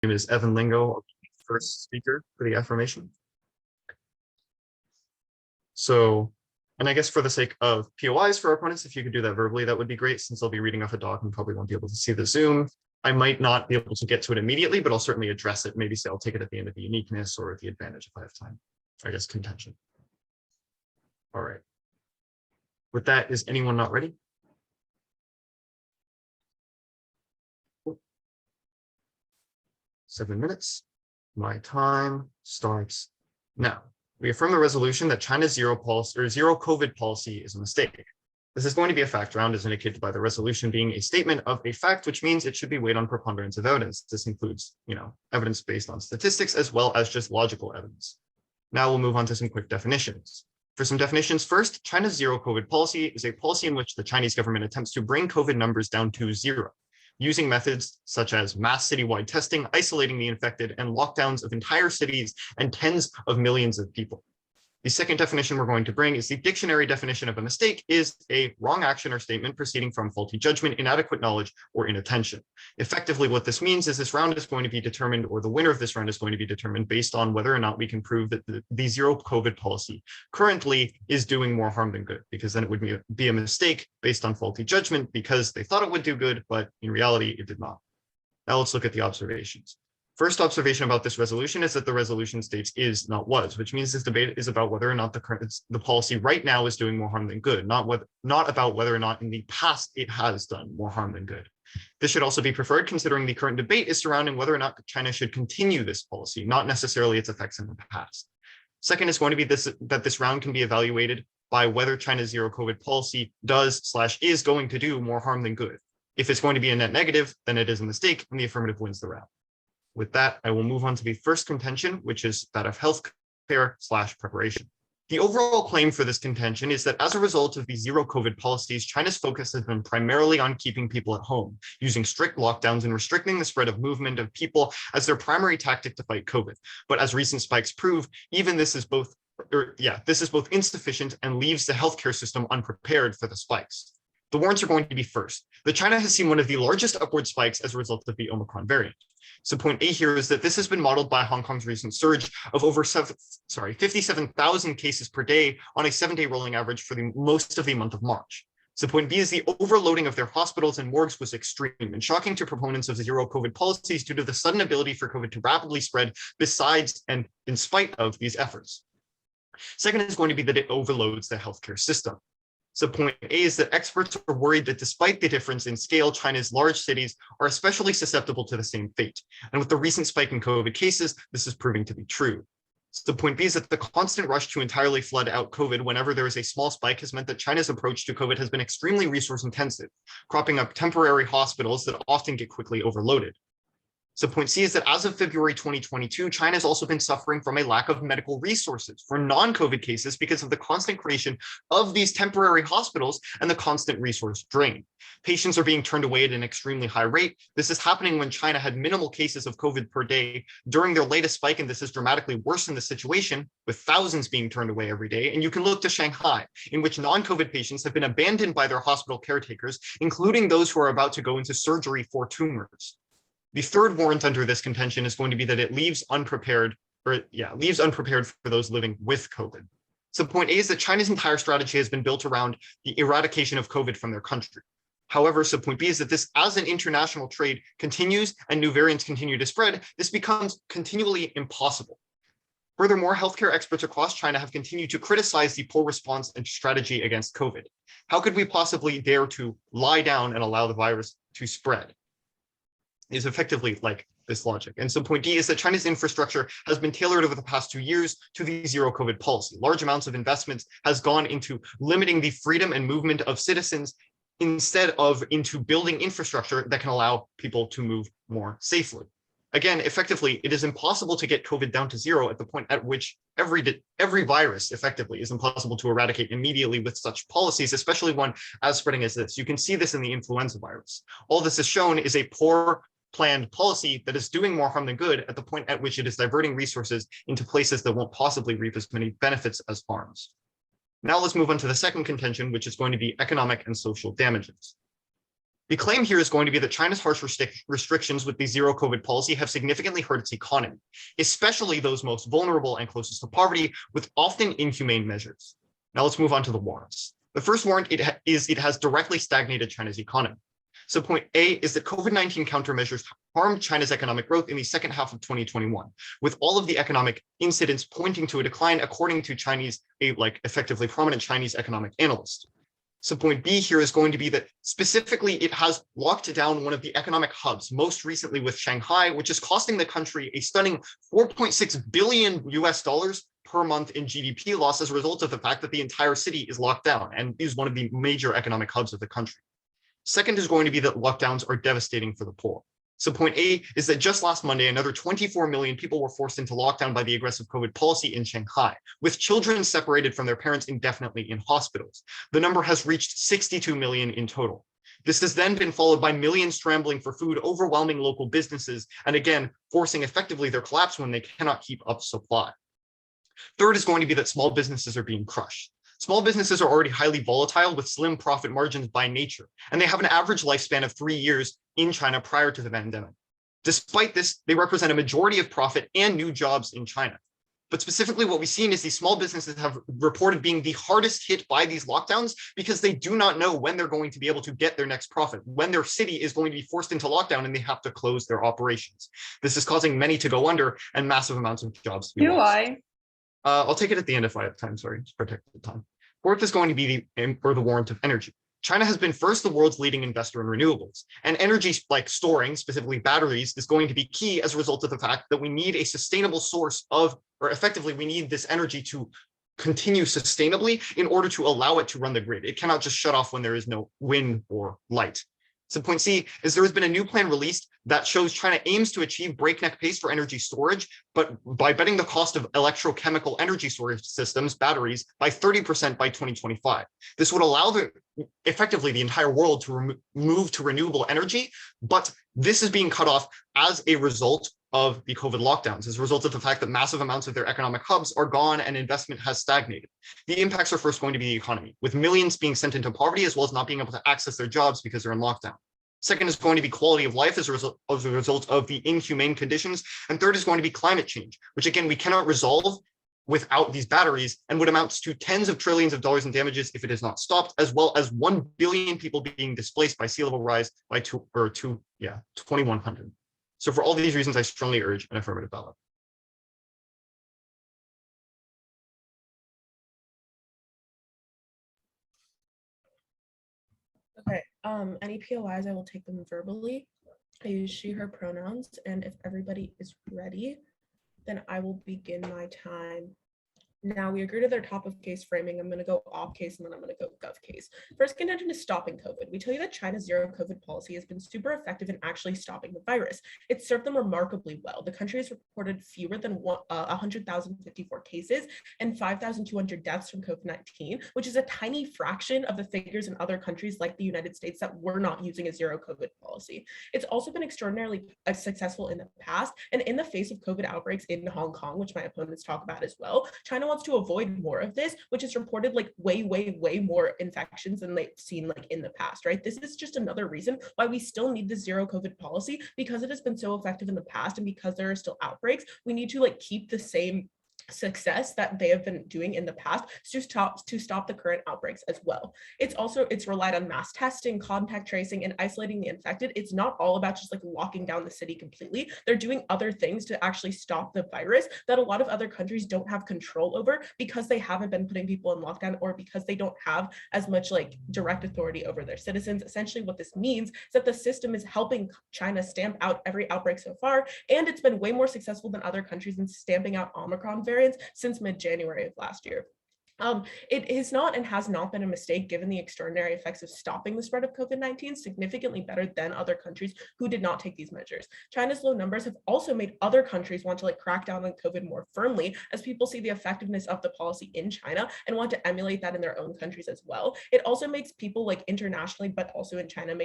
name is Evan Lingo, first speaker for the affirmation. So, and I guess for the sake of POIs for our opponents, if you could do that verbally, that would be great, since I'll be reading off a doc and probably won't be able to see the Zoom. I might not be able to get to it immediately, but I'll certainly address it. Maybe say I'll take it at the end of the uniqueness or the advantage if I have time. I guess contention. All right. With that, is anyone not ready? 7 minutes. My time starts now. We affirm the resolution that China's zero COVID policy is a mistake. This is going to be a fact round, as indicated by the resolution being a statement of a fact, which means it should be weighed on preponderance of evidence. This includes, evidence based on statistics as well as just logical evidence. Now we'll move on to some quick definitions. For some definitions, first, China's zero COVID policy is a policy in which the Chinese government attempts to bring COVID numbers down to zero, using methods such as mass citywide testing, isolating the infected, and lockdowns of entire cities and tens of millions of people. The second definition we're going to bring is the dictionary definition of a mistake is a wrong action or statement proceeding from faulty judgment, inadequate knowledge, or inattention. Effectively, what this means is this round is going to be determined, or the winner of this round is going to be determined based on whether or not we can prove that the zero COVID policy currently is doing more harm than good, because then it would be a mistake based on faulty judgment because they thought it would do good, but in reality, it did not. Now let's look at the observations. First observation about this resolution is that the resolution states is, not was, which means this debate is about whether or not the policy right now is doing more harm than good, not about whether or not in the past it has done more harm than good. This should also be preferred considering the current debate is surrounding whether or not China should continue this policy, not necessarily its effects in the past. Second is going to be that this round can be evaluated by whether China's zero COVID policy is going to do more harm than good. If it's going to be a net negative, then it is a mistake and the affirmative wins the round. With that, I will move on to the first contention, which is that of healthcare/preparation. The overall claim for this contention is that as a result of the zero COVID policies, China's focus has been primarily on keeping people at home, using strict lockdowns and restricting the spread of movement of people as their primary tactic to fight COVID. But as recent spikes prove, even this is both insufficient and leaves the healthcare system unprepared for the spikes. The warrants are going to be first. That China has seen one of the largest upward spikes as a result of the Omicron variant. So point A here is that this has been modeled by Hong Kong's recent surge of over 57,000 cases per day on a 7-day rolling average for most of the month of March. So point B is the overloading of their hospitals and morgues was extreme and shocking to proponents of zero COVID policies due to the sudden ability for COVID to rapidly spread besides and in spite of these efforts. Second is going to be that it overloads the healthcare system. So point A is that experts are worried that despite the difference in scale, China's large cities are especially susceptible to the same fate. And with the recent spike in COVID cases, this is proving to be true. So point B is that the constant rush to entirely flood out COVID whenever there is a small spike has meant that China's approach to COVID has been extremely resource intensive, cropping up temporary hospitals that often get quickly overloaded. So point C is that as of February 2022, China has also been suffering from a lack of medical resources for non-COVID cases because of the constant creation of these temporary hospitals and the constant resource drain. Patients are being turned away at an extremely high rate. This is happening when China had minimal cases of COVID per day during their latest spike, and this has dramatically worsened the situation with thousands being turned away every day. And you can look to Shanghai, in which non-COVID patients have been abandoned by their hospital caretakers, including those who are about to go into surgery for tumors. The third warrant under this contention is going to be that it leaves unprepared for those living with COVID. So point A is that China's entire strategy has been built around the eradication of COVID from their country. However, so point B is that this, as an international trade continues and new variants continue to spread, this becomes continually impossible. Furthermore, healthcare experts across China have continued to criticize the poor response and strategy against COVID. How could we possibly dare to lie down and allow the virus to spread? Is effectively like this logic. And so point D is that China's infrastructure has been tailored over the past 2 years to the zero COVID policy. Large amounts of investments has gone into limiting the freedom and movement of citizens instead of into building infrastructure that can allow people to move more safely. Again, effectively, it is impossible to get COVID down to zero at the point at which every virus effectively is impossible to eradicate immediately with such policies, especially one as spreading as this. You can see this in the influenza virus. All this is shown is a poor planned policy that is doing more harm than good at the point at which it is diverting resources into places that won't possibly reap as many benefits as harms. Now let's move on to the second contention, which is going to be economic and social damages. The claim here is going to be that China's harsh restrictions with the zero COVID policy have significantly hurt its economy, especially those most vulnerable and closest to poverty, with often inhumane measures. Now let's move on to the warrants. The first warrant it has directly stagnated China's economy. So point A is that COVID-19 countermeasures harmed China's economic growth in the second half of 2021, with all of the economic incidents pointing to a decline, according to effectively prominent Chinese economic analysts. So point B here is going to be that specifically it has locked down one of the economic hubs, most recently with Shanghai, which is costing the country a stunning 4.6 billion US dollars per month in GDP loss as a result of the fact that the entire city is locked down and is one of the major economic hubs of the country. Second is going to be that lockdowns are devastating for the poor. So point A is that just last Monday, another 24 million people were forced into lockdown by the aggressive COVID policy in Shanghai, with children separated from their parents indefinitely in hospitals. The number has reached 62 million in total. This has then been followed by millions scrambling for food, overwhelming local businesses, and again, forcing effectively their collapse when they cannot keep up supply. Third is going to be that small businesses are being crushed. Small businesses are already highly volatile with slim profit margins by nature, and they have an average lifespan of 3 years in China prior to the pandemic. Despite this, they represent a majority of profit and new jobs in China. But specifically what we've seen is these small businesses have reported being the hardest hit by these lockdowns because they do not know when they're going to be able to get their next profit, when their city is going to be forced into lockdown and they have to close their operations. This is causing many to go under and massive amounts of jobs to be lost. I'll take it at the end if I have time, sorry, to protect the time. Fourth is going to be the warrant of energy. China has been first the world's leading investor in renewables, and energy like storing, specifically batteries, is going to be key as a result of the fact that we need a sustainable source of, or effectively we need this energy to continue sustainably in order to allow it to run the grid. It cannot just shut off when there is no wind or light. So point C is there has been a new plan released that shows China aims to achieve breakneck pace for energy storage, but by betting the cost of electrochemical energy storage systems, batteries, by 30% by 2025. This would allow effectively the entire world to move to renewable energy, but this is being cut off as a result of the COVID lockdowns, as a result of the fact that massive amounts of their economic hubs are gone and investment has stagnated. The impacts are first going to be the economy, with millions being sent into poverty as well as not being able to access their jobs because they're in lockdown. Second is going to be quality of life as a result of the inhumane conditions. And third is going to be climate change, which again, we cannot resolve without these batteries and would amount to tens of trillions of dollars in damages if it is not stopped, as well as 1 billion people being displaced by sea level rise by 2100. So for all these reasons, I strongly urge an affirmative ballot. Okay, any POIs, I will take them verbally. I use she, her pronouns, and if everybody is ready, then I will begin my time. Now, we agree to their top of case framing. I'm going to go off case and then I'm going to go gov case. First contention is stopping COVID. We tell you that China's zero COVID policy has been super effective in actually stopping the virus. It served them remarkably well. The country has reported fewer than 100,054 cases and 5,200 deaths from COVID-19, which is a tiny fraction of the figures in other countries like the United States that were not using a zero COVID policy. It's also been extraordinarily successful in the past, and in the face of COVID outbreaks in Hong Kong, which my opponents talk about as well, China wants to avoid more of this, which is reported like way more infections than they've seen like in the past, right? This is just another reason why we still need the zero COVID policy, because it has been so effective in the past and because there are still outbreaks. We need to like keep the same success that they have been doing in the past to stop the current outbreaks as well. It's relied on mass testing, contact tracing, and isolating the infected. It's not all about just like locking down the city completely. They're doing other things to actually stop the virus that a lot of other countries don't have control over because they haven't been putting people in lockdown or because they don't have as much like direct authority over their citizens. Essentially what this means is that the system is helping China stamp out every outbreak so far, and it's been way more successful than other countries in stamping out Omicron variants since mid-January of last year. It is not and has not been a mistake given the extraordinary effects of stopping the spread of COVID-19, significantly better than other countries who did not take these measures. China's low numbers have also made other countries want to like crack down on COVID more firmly as people see the effectiveness of the policy in China and want to emulate that in their own countries as well. It also makes people like internationally, but also in China,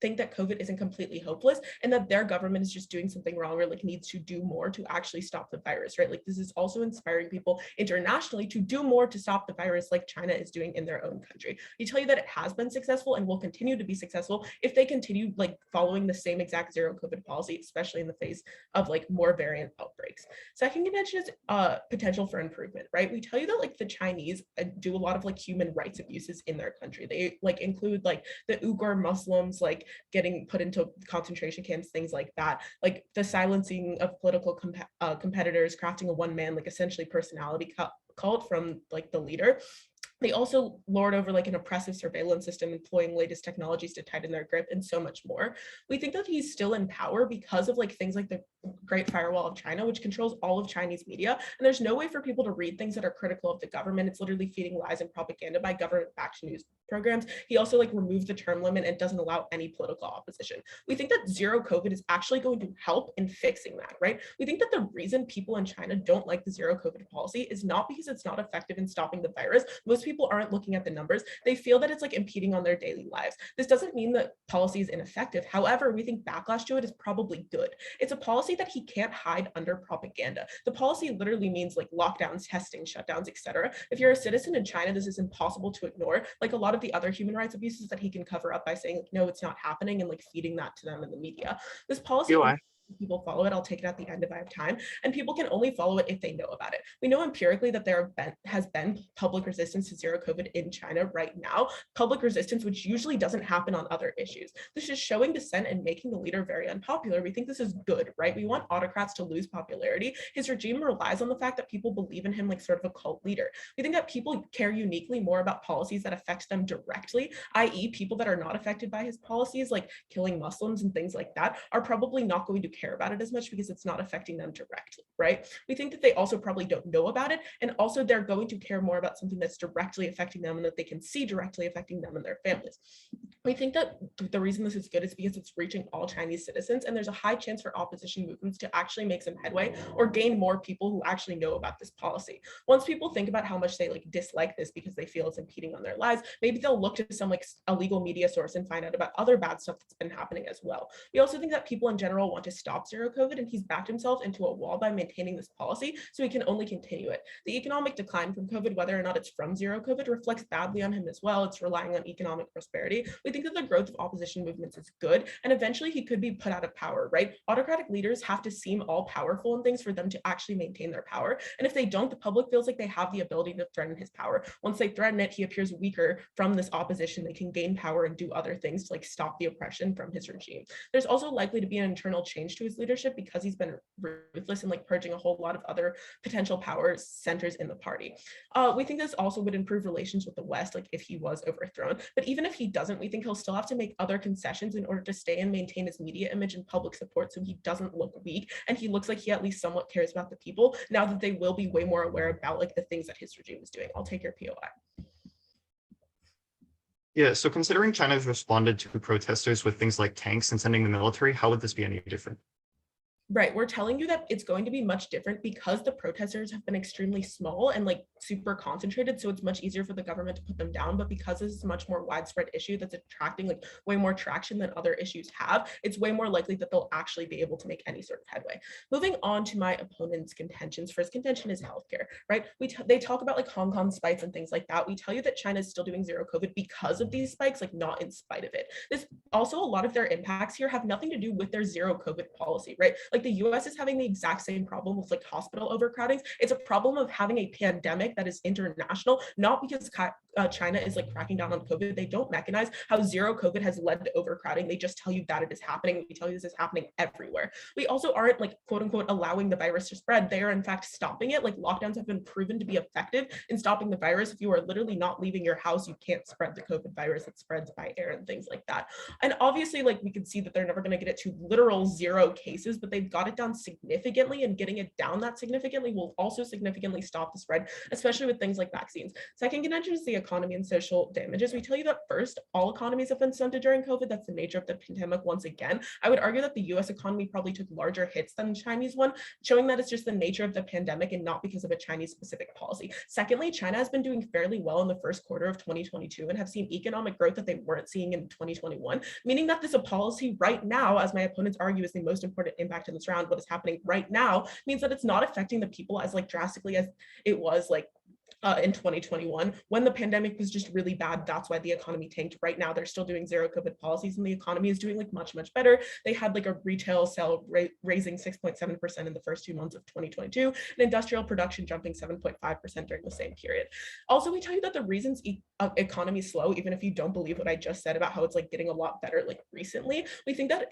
think that COVID isn't completely hopeless and that their government is just doing something wrong or like needs to do more to actually stop the virus, right? Like this is also inspiring people internationally to do more to stop stop the virus like China is doing in their own country. We tell you that it has been successful and will continue to be successful if they continue like following the same exact zero COVID policy, especially in the face of like more variant outbreaks. Second contention is potential for improvement, right? We tell you that like the Chinese do a lot of like human rights abuses in their country. They like include like the Uyghur Muslims like getting put into concentration camps, things like that, like the silencing of political competitors, crafting a one-man like essentially personality cult from like the leader. They also lord over like an oppressive surveillance system, employing latest technologies to tighten their grip and so much more. We think that he's still in power because of like things like the Great Firewall of China, which controls all of Chinese media. And there's no way for people to read things that are critical of the government. It's literally feeding lies and propaganda by government-backed news programs. He also like removed the term limit and doesn't allow any political opposition. We think that zero COVID is actually going to help in fixing that, right? We think that the reason people in China don't like the zero COVID policy is not because it's not effective in stopping the virus. Most people aren't looking at the numbers. They feel that it's like impeding on their daily lives. This doesn't mean that policy is ineffective. However, we think backlash to it is probably good. It's a policy that he can't hide under propaganda. The policy literally means like lockdowns, testing, shutdowns, etc. If you're a citizen in China, this is impossible to ignore. Like a lot of the other human rights abuses that he can cover up by saying, like, no, it's not happening, and like feeding that to them in the media. This policy, people follow it. I'll take it at the end if I have time. And people can only follow it if they know about it. We know empirically that there has been public resistance to zero COVID in China right now. Public resistance, which usually doesn't happen on other issues. This is showing dissent and making the leader very unpopular. We think this is good, right? We want autocrats to lose popularity. His regime relies on the fact that people believe in him like sort of a cult leader. We think that people care uniquely more about policies that affect them directly, i.e. people that are not affected by his policies, like killing Muslims and things like that, are probably not going to care about it as much because it's not affecting them directly, right? We think that they also probably don't know about it, and also they're going to care more about something that's directly affecting them and that they can see directly affecting them and their families. We think that the reason this is good is because it's reaching all Chinese citizens, and there's a high chance for opposition movements to actually make some headway or gain more people who actually know about this policy. Once people think about how much they like dislike this because they feel it's impeding on their lives, maybe they'll look to some like a legal media source and find out about other bad stuff that's been happening as well. We also think that people in general want to stop zero COVID, and he's backed himself into a wall by maintaining this policy, so he can only continue it. The economic decline from COVID, whether or not it's from zero COVID, reflects badly on him as well. It's relying on economic prosperity. We think that the growth of opposition movements is good, and eventually he could be put out of power, right? Autocratic leaders have to seem all powerful and things for them to actually maintain their power. And if they don't, the public feels like they have the ability to threaten his power. Once they threaten it, he appears weaker from this opposition. They can gain power and do other things to like stop the oppression from his regime. There's also likely to be an internal change to his leadership because he's been ruthless and like purging a whole lot of other potential power centers in the party. We think this also would improve relations with the West, like if he was overthrown. But even if he doesn't, we think he'll still have to make other concessions in order to stay and maintain his media image and public support, so he doesn't look weak and he looks like he at least somewhat cares about the people, now that they will be way more aware about like the things that his regime is doing. I'll take your POI. Yeah, so considering China's responded to protesters with things like tanks and sending the military, how would this be any different? Right, we're telling you that it's going to be much different because the protesters have been extremely small and like super concentrated, so it's much easier for the government to put them down. But because this is a much more widespread issue that's attracting like way more traction than other issues have, it's way more likely that they'll actually be able to make any sort of headway. Moving on to my opponent's contentions. First contention is healthcare, right? They talk about like Hong Kong spikes and things like that. We tell you that China is still doing zero COVID because of these spikes, like not in spite of it. This also, a lot of their impacts here have nothing to do with their zero COVID policy, right? Like the US is having the exact same problem with like hospital overcrowdings. It's a problem of having a pandemic that is international, not because China is like cracking down on COVID. They don't mechanize how zero COVID has led to overcrowding. They just tell you that it is happening. We tell you this is happening everywhere. We also aren't like quote unquote allowing the virus to spread. They are in fact stopping it. Like lockdowns have been proven to be effective in stopping the virus. If you are literally not leaving your house, you can't spread the COVID virus. It spreads by air and things like that. And obviously, like we can see that they're never going to get it to literal zero cases, but they've got it down significantly, and getting it down that significantly will also significantly stop the spread, especially with things like vaccines. Second contention is the economy and social damages. We tell you that first, all economies have been stunted during COVID. That's the nature of the pandemic once again. I would argue that the US economy probably took larger hits than the Chinese one, showing that it's just the nature of the pandemic and not because of a Chinese specific policy. Secondly, China has been doing fairly well in the first quarter of 2022 and have seen economic growth that they weren't seeing in 2021, meaning that this policy right now, as my opponents argue, is the most important impact in this round. What is happening right now means that it's not affecting the people as like drastically as it was like in 2021 when the pandemic was just really bad. That's why the economy tanked. Right now they're still doing zero COVID policies and the economy is doing like much better. They had like a retail sale raising 6.7% in the first 2 months of 2022 and industrial production jumping 7.5% during the same period. Also, we tell you that the reasons economy is slow, even if you don't believe what I just said about how it's like getting a lot better like recently, we think that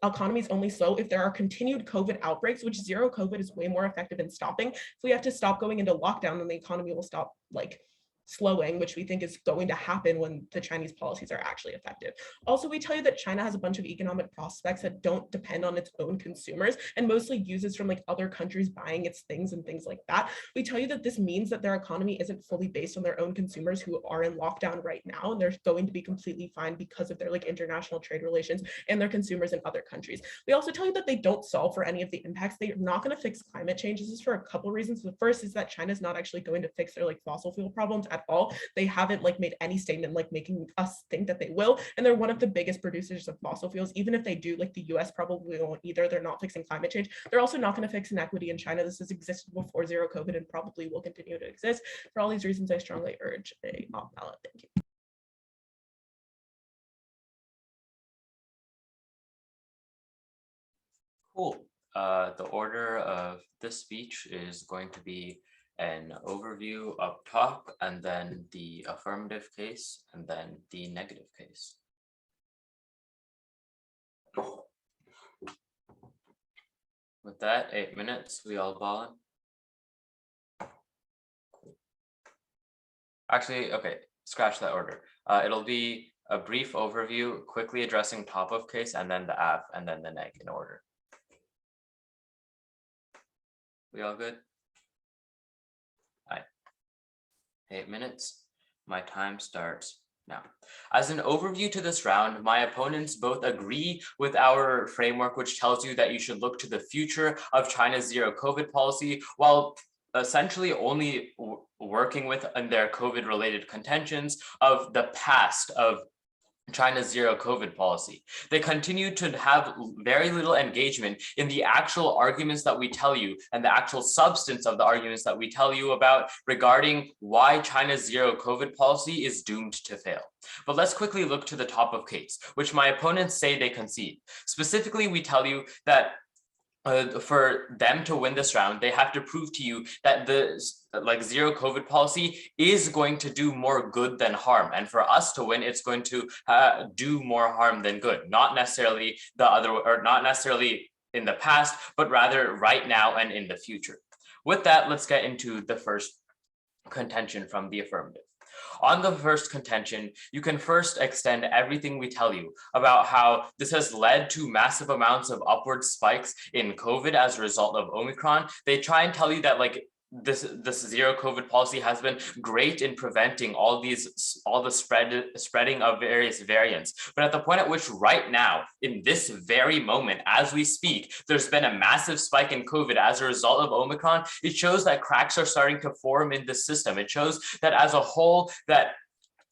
economy is only slow if there are continued COVID outbreaks, which zero COVID is way more effective in stopping. If we have to stop going into lockdown, then the economy will stop like slowing, which we think is going to happen when the Chinese policies are actually effective. Also, we tell you that China has a bunch of economic prospects that don't depend on its own consumers and mostly uses from like other countries buying its things and things like that. We tell you that this means that their economy isn't fully based on their own consumers who are in lockdown right now, and they're going to be completely fine because of their like international trade relations and their consumers in other countries. We also tell you that they don't solve for any of the impacts. They're not going to fix climate change. This is for a couple of reasons. The first is that China's not actually going to fix their like fossil fuel problems at all. They haven't like made any statement like making us think that they will, and they're one of the biggest producers of fossil fuels. Even if they do, like the US probably won't either. They're not fixing climate change. They're also not going to fix inequity in China. This has existed before zero COVID and probably will continue to exist. For all these reasons, I strongly urge a off ballot. Thank you. Cool. The order of this speech is going to be an overview up top, and then the affirmative case, and then the negative case. With that, 8 minutes, we all ball in. Actually, okay, scratch that order. It'll be a brief overview, quickly addressing top of case, and then the aff, and then the neg in order. We all good? 8 minutes. My time starts now. As an overview to this round, my opponents both agree with our framework, which tells you that you should look to the future of China's zero COVID policy, while essentially only working with their COVID related contentions of the past of China's zero COVID policy. They continue to have very little engagement in the actual arguments that we tell you and the actual substance of the arguments that we tell you about regarding why China's zero COVID policy is doomed to fail. But let's quickly look to the top of case, which my opponents say they concede. Specifically, we tell you that for them to win this round, they have to prove to you that the zero COVID policy is going to do more good than harm. And for us to win, it's going to do more harm than good, not necessarily the other, or not necessarily in the past, but rather right now and in the future. With that, let's get into the first contention from the affirmative. On the first contention, you can first extend everything we tell you about how this has led to massive amounts of upward spikes in COVID as a result of Omicron. They try and tell you that this zero COVID policy has been great in preventing all the spreading of various variants. But at the point at which right now, in this very moment, as we speak, there's been a massive spike in COVID as a result of Omicron, it shows that cracks are starting to form in the system. It shows that as a whole, that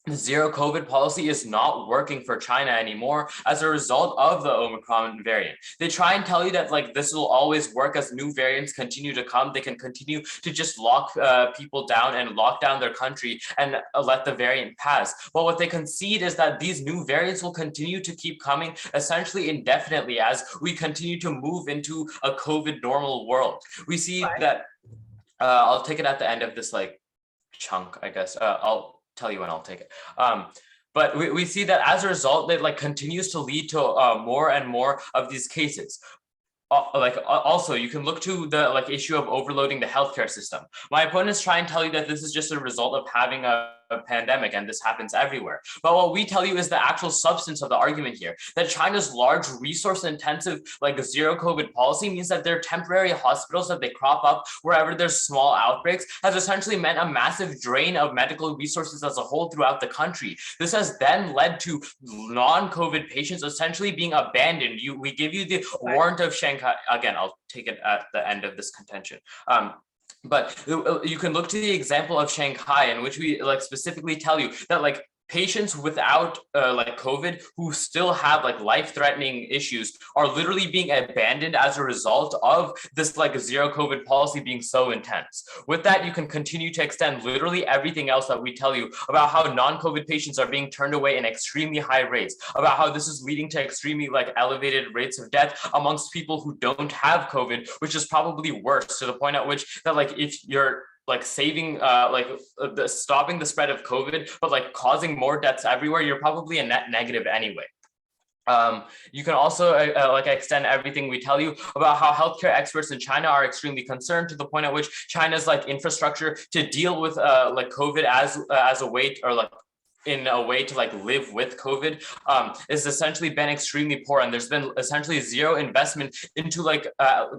the zero COVID policy is not working for China anymore as a result of the Omicron variant. They try and tell you that this will always work as new variants continue to come. They can continue to just lock people down and lock down their country and let the variant pass. But what they concede is that these new variants will continue to keep coming essentially indefinitely as we continue to move into a COVID normal world. We see that, I'll take it at the end of this chunk, I guess. I'll tell you when I'll take it. But we see that as a result, that continues to lead to more and more of these cases. Also, you can look to the issue of overloading the healthcare system. My opponents try and tell you that this is just a result of having a pandemic and this happens everywhere. But what we tell you is the actual substance of the argument here, that China's large resource intensive zero COVID policy means that their temporary hospitals that they crop up wherever there's small outbreaks has essentially meant a massive drain of medical resources as a whole throughout the country. This has then led to non-COVID patients essentially being abandoned. We give you the warrant of Shanghai. Again, I'll take it at the end of this contention. But you can look to the example of Shanghai, in which we specifically tell you that patients without like COVID who still have like life-threatening issues are literally being abandoned as a result of this like zero COVID policy being so intense. With that, you can continue to extend literally everything else that we tell you about how non-COVID patients are being turned away in extremely high rates, about how this is leading to extremely like elevated rates of death amongst people who don't have COVID, which is probably worse, to the point at which that like if you're like saving stopping the spread of COVID, but like causing more deaths everywhere, you're probably a net negative anyway. You can also like extend everything we tell you about how healthcare experts in China are extremely concerned, to the point at which China's like infrastructure to deal with like COVID as a way or like in a way to like live with COVID is essentially been extremely poor, and there's been essentially zero investment into like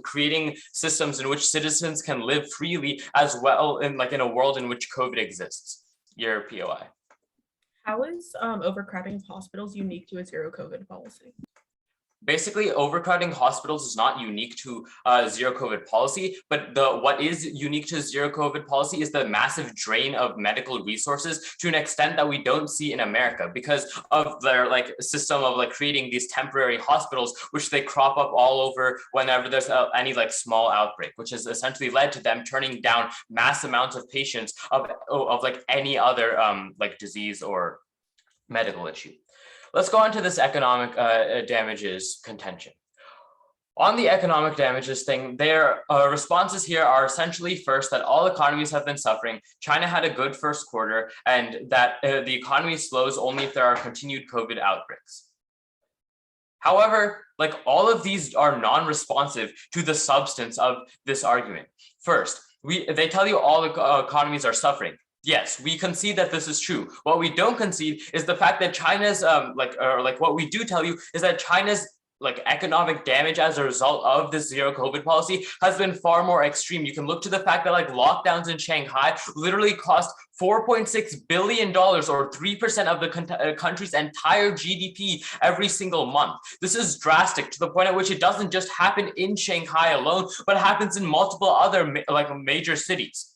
creating systems in which citizens can live freely as well in like in a world in which COVID exists. Your POI. How is overcrowding of hospitals unique to a zero COVID policy? Basically, overcrowding hospitals is not unique to zero COVID policy, but what is unique to zero COVID policy is the massive drain of medical resources to an extent that we don't see in America because of their like system of like creating these temporary hospitals, which they crop up all over whenever there's any like small outbreak, which has essentially led to them turning down mass amounts of patients of like any other like disease or medical issue. Let's go on to this economic damages contention. On the economic damages thing, their responses here are essentially first that all economies have been suffering, China had a good first quarter, and that the economy slows only if there are continued COVID outbreaks. However, like all of these are non-responsive to the substance of this argument. First, they tell you all economies are suffering. Yes, we concede that this is true. What we don't concede is the fact that China's what we do tell you is that China's like economic damage as a result of this zero COVID policy has been far more extreme. You can look to the fact that like lockdowns in Shanghai literally cost $4.6 billion or 3% of the country's entire GDP every single month. This is drastic to the point at which it doesn't just happen in Shanghai alone, but happens in multiple other like major cities.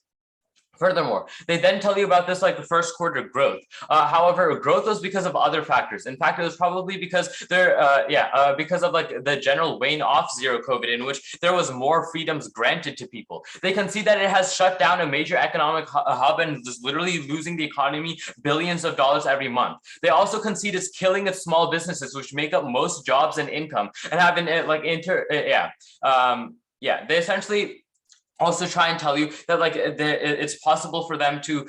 Furthermore, they then tell you about this like the first quarter growth. However, growth was because of other factors. In fact, it was probably because because of like the general wane off zero COVID, in which there was more freedoms granted to people. They can see that it has shut down a major economic hub and is literally losing the economy billions of dollars every month. They also concede it's killing its small businesses, which make up most jobs and income, and have been they essentially also try and tell you that like it's possible for them to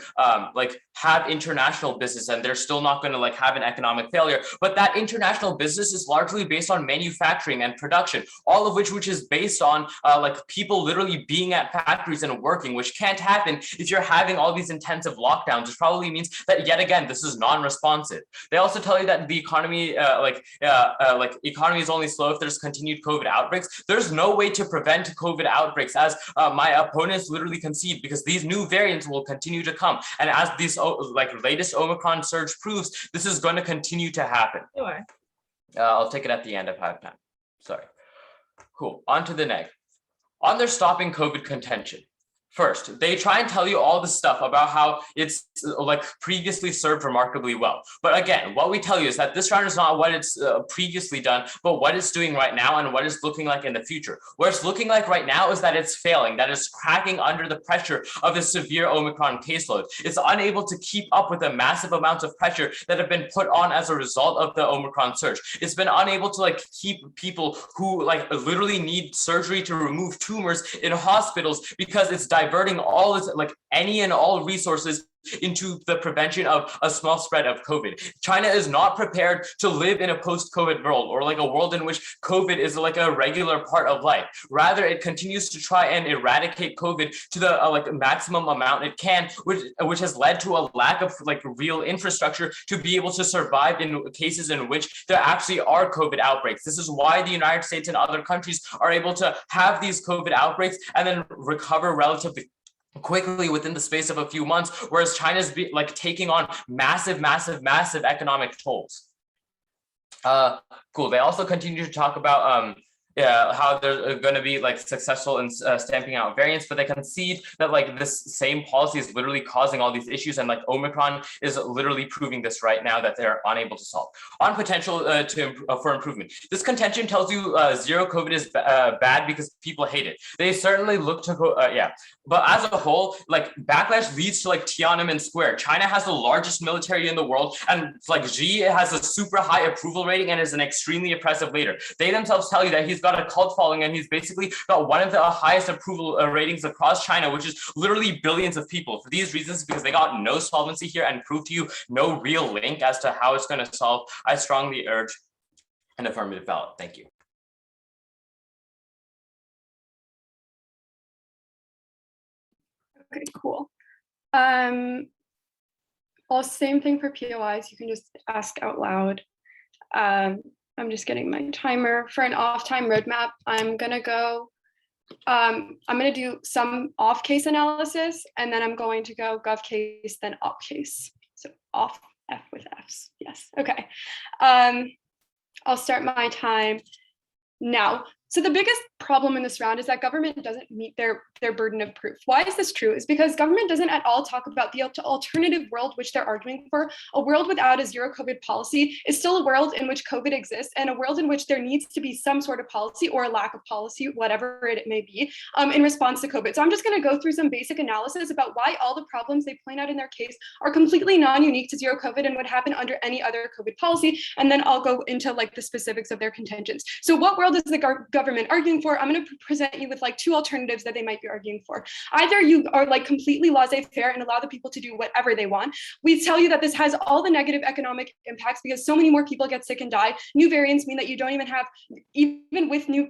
like have international business and they're still not going to like have an economic failure, but that international business is largely based on manufacturing and production, all of which is based on like people literally being at factories and working, which can't happen if you're having all these intensive lockdowns, which probably means that yet again this is non-responsive. They also tell you that the economy economy is only slow if there's continued COVID outbreaks. There's no way to prevent COVID outbreaks, as my opponents literally concede, because these new variants will continue to come, and as these like latest Omicron surge proves, this is going to continue to happen. Sure. I'll take it at the end if I have time. Sorry. Cool. On to the neg. On their stopping COVID contention. First, they try and tell you all the stuff about how it's like previously served remarkably well. But again, what we tell you is that this round is not what it's previously done, but what it's doing right now and what it's looking like in the future. What it's looking like right now is that it's failing, that it's cracking under the pressure of a severe Omicron caseload. It's unable to keep up with the massive amounts of pressure that have been put on as a result of the Omicron surge. It's been unable to like keep people who like literally need surgery to remove tumors in hospitals because it's diverting all its like any and all resources into the prevention of a small spread of COVID. China is not prepared to live in a post-COVID world, or like a world in which COVID is like a regular part of life. Rather, it continues to try and eradicate COVID to the like maximum amount it can, which has led to a lack of like real infrastructure to be able to survive in cases in which there actually are COVID outbreaks. This is why the United States and other countries are able to have these COVID outbreaks and then recover relatively quickly within the space of a few months, whereas China's like taking on massive economic tolls. Cool. They also continue to talk about how they're going to be like successful in stamping out variants, but they concede that like this same policy is literally causing all these issues, and like Omicron is literally proving this right now that they're unable to solve. On potential for improvement, this contention tells you zero COVID is bad because people hate it. They certainly look to but as a whole, like backlash leads to like Tiananmen Square. China has the largest military in the world, and like Xi has a super high approval rating and is an extremely oppressive leader. They themselves tell you that he's got a cult following, and he's basically got one of the highest approval ratings across China, which is literally billions of people. For these reasons, because they got no solvency here and prove to you no real link as to how it's going to solve, I strongly urge an affirmative ballot. Thank you. Okay, cool. Well, same thing for POIs. You can just ask out loud. I'm just getting my timer. For an off-time roadmap, I'm gonna do some off case analysis, and then I'm going to go gov case, then op case. So off F with Fs. Yes. Okay. I'll start my time now. So the biggest problem in this round is that government doesn't meet their burden of proof. Why is this true? Is because government doesn't at all talk about the alternative world which they're arguing for. A world without a zero COVID policy is still a world in which COVID exists, and a world in which there needs to be some sort of policy or a lack of policy, whatever it may be, in response to COVID. So I'm just going to go through some basic analysis about why all the problems they point out in their case are completely non-unique to zero COVID and would happen under any other COVID policy. And then I'll go into like the specifics of their contentions. So what world is the government arguing for? I'm going to present you with like two alternatives that they might be arguing for. Either you are like completely laissez-faire and allow the people to do whatever they want. We tell you that this has all the negative economic impacts because so many more people get sick and die. New variants mean that you don't even have,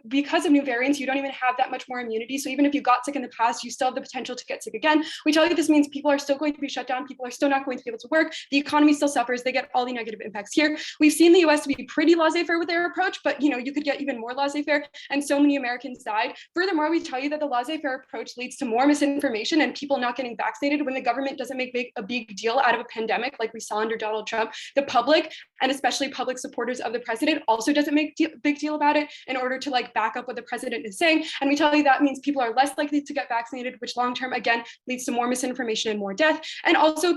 because of new variants, you don't even have that much more immunity. So even if you got sick in the past, you still have the potential to get sick again. We tell you this means people are still going to be shut down. People are still not going to be able to work. The economy still suffers. They get all the negative impacts here. We've seen the US to be pretty laissez-faire with their approach, but you could get even more laissez-faire, and so many Americans died. Furthermore, we tell you that the laissez-faire approach leads to more misinformation and people not getting vaccinated when the government doesn't make a big deal out of a pandemic like we saw under Donald Trump. The public, and especially public supporters of the president, also doesn't make big deal about it in order to like back up what the president is saying. And we tell you that means people are less likely to get vaccinated, which long-term, again, leads to more misinformation and more death. And also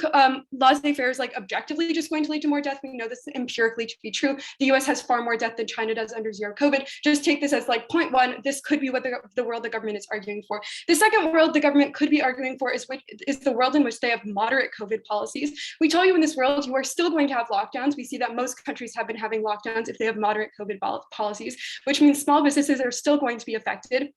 laissez-faire is like objectively just going to lead to more death. We know this empirically to be true. The US has far more death than China does under zero COVID. Just take this as like point one. This could be what the world the government is arguing for. The second world the government could be arguing for is the world in which they have moderate COVID policies. We tell you in this world, you are still going to have lockdowns. We see that most countries have been having lockdowns if they have moderate COVID policies, which means small businesses are still going to be affected.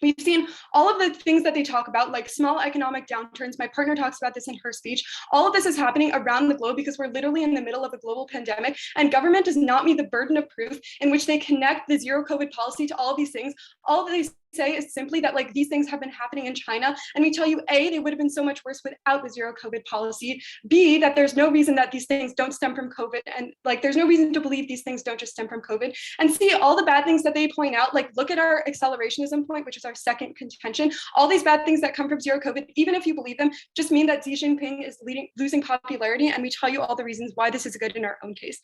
We've seen all of the things that they talk about, like small economic downturns. My partner talks about this in her speech. All of this is happening around the globe because we're literally in the middle of a global pandemic, and government does not meet the burden of proof in which they connect the zero COVID policy to all of these things. All they say is simply that like these things have been happening in China, and we tell you A, they would have been so much worse without the zero COVID policy, B, that there's no reason that these things don't stem from COVID, and like there's no reason to believe these things don't just stem from COVID, and C, all the bad things that they point out, like look at our accelerationism point, which is our second contention. All these bad things that come from zero COVID, even if you believe them, just mean that Xi Jinping is losing popularity, and we tell you all the reasons why this is good in our own case.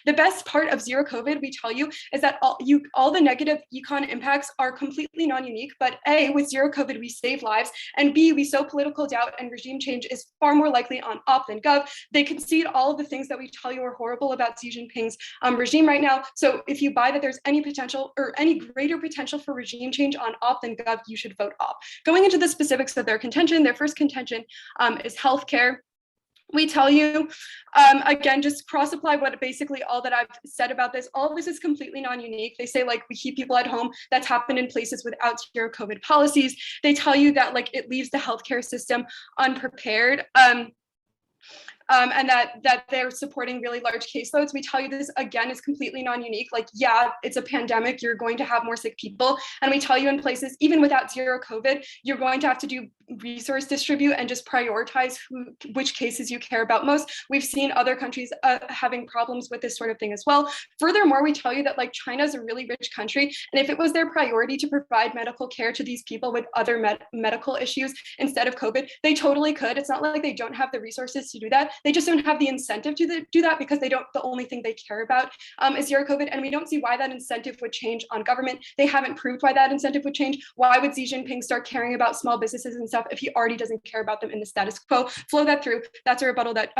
The best part of zero COVID, we tell you, is that all the negative econ impacts are completely non-unique, but A, with zero COVID, we save lives, and B, we sow political doubt and regime change is far more likely on op than gov. They concede all of the things that we tell you are horrible about Xi Jinping's regime right now. So if you buy that there's any potential or any greater potential for regime change on op than gov, you should vote op. Going into the specifics of their contention, their first contention is healthcare. We tell you, again, just cross-apply what basically all that I've said about this. All of this is completely non-unique. They say like we keep people at home. That's happened in places without zero COVID policies. They tell you that like it leaves the healthcare system unprepared. And that they're supporting really large caseloads. We tell you this again is completely non-unique. Like, yeah, it's a pandemic, you're going to have more sick people. And we tell you in places, even without zero COVID, you're going to have to do resource distribute and just prioritize which cases you care about most. We've seen other countries having problems with this sort of thing as well. Furthermore, we tell you that like China is a really rich country, and if it was their priority to provide medical care to these people with other medical issues instead of COVID, they totally could. It's not like they don't have the resources to do that. They just don't have the incentive to do that because the only thing they care about is zero COVID. And we don't see why that incentive would change on government. They haven't proved why that incentive would change. Why would Xi Jinping start caring about small businesses and stuff if he already doesn't care about them in the status quo? Flow that through. That's a rebuttal that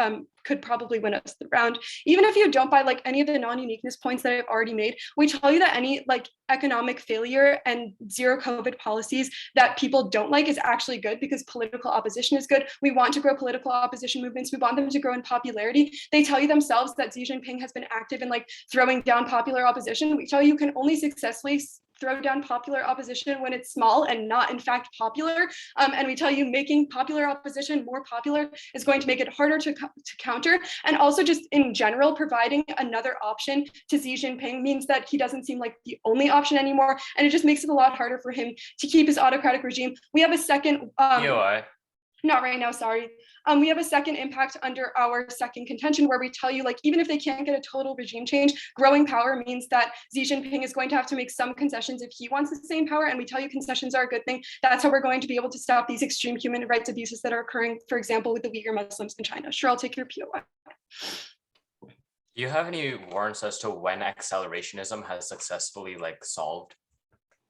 could probably win us the round. Even if you don't buy like any of the non-uniqueness points that I've already made, we tell you that any like economic failure and zero COVID policies that people don't like is actually good because political opposition is good. We want to grow political opposition movements. We want them to grow in popularity. They tell you themselves that Xi Jinping has been active in like throwing down popular opposition. We tell you can only successfully throw down popular opposition when it's small and not in fact popular. And we tell you making popular opposition more popular is going to make it harder to counter. And also just in general, providing another option to Xi Jinping means that he doesn't seem like the only option anymore. And it just makes it a lot harder for him to keep his autocratic regime. We have a second, not right now, sorry. We have a second impact under our second contention where we tell you like, even if they can't get a total regime change, growing power means that Xi Jinping is going to have to make some concessions if he wants the same power. And we tell you concessions are a good thing. That's how we're going to be able to stop these extreme human rights abuses that are occurring, for example, with the Uyghur Muslims in China. Sure, I'll take your POI. Do you have any warrants as to when accelerationism has successfully like solved?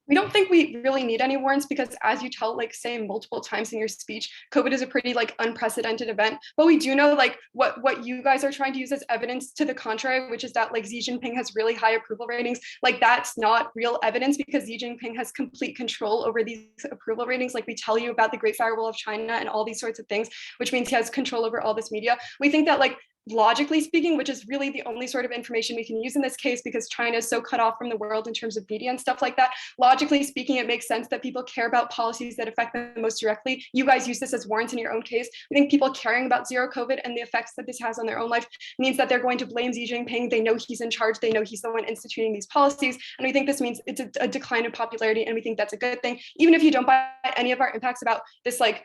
We don't think we really need any warrants because as you tell, like say multiple times in your speech, COVID is a pretty like unprecedented event. But we do know like what you guys are trying to use as evidence to the contrary, which is that like Xi Jinping has really high approval ratings. Like that's not real evidence because Xi Jinping has complete control over these approval ratings. Like we tell you about the Great Firewall of China and all these sorts of things, which means he has control over all this media. We think that like logically speaking, which is really the only sort of information we can use in this case because China is so cut off from the world in terms of media and stuff like that. Logically speaking, it makes sense that people care about policies that affect them most directly. You guys use this as warrants in your own case. We think people caring about zero COVID and the effects that this has on their own life means that they're going to blame Xi Jinping. They know he's in charge. They know he's the one instituting these policies. And we think this means it's a decline in popularity. And we think that's a good thing. Even if you don't buy any of our impacts about this, like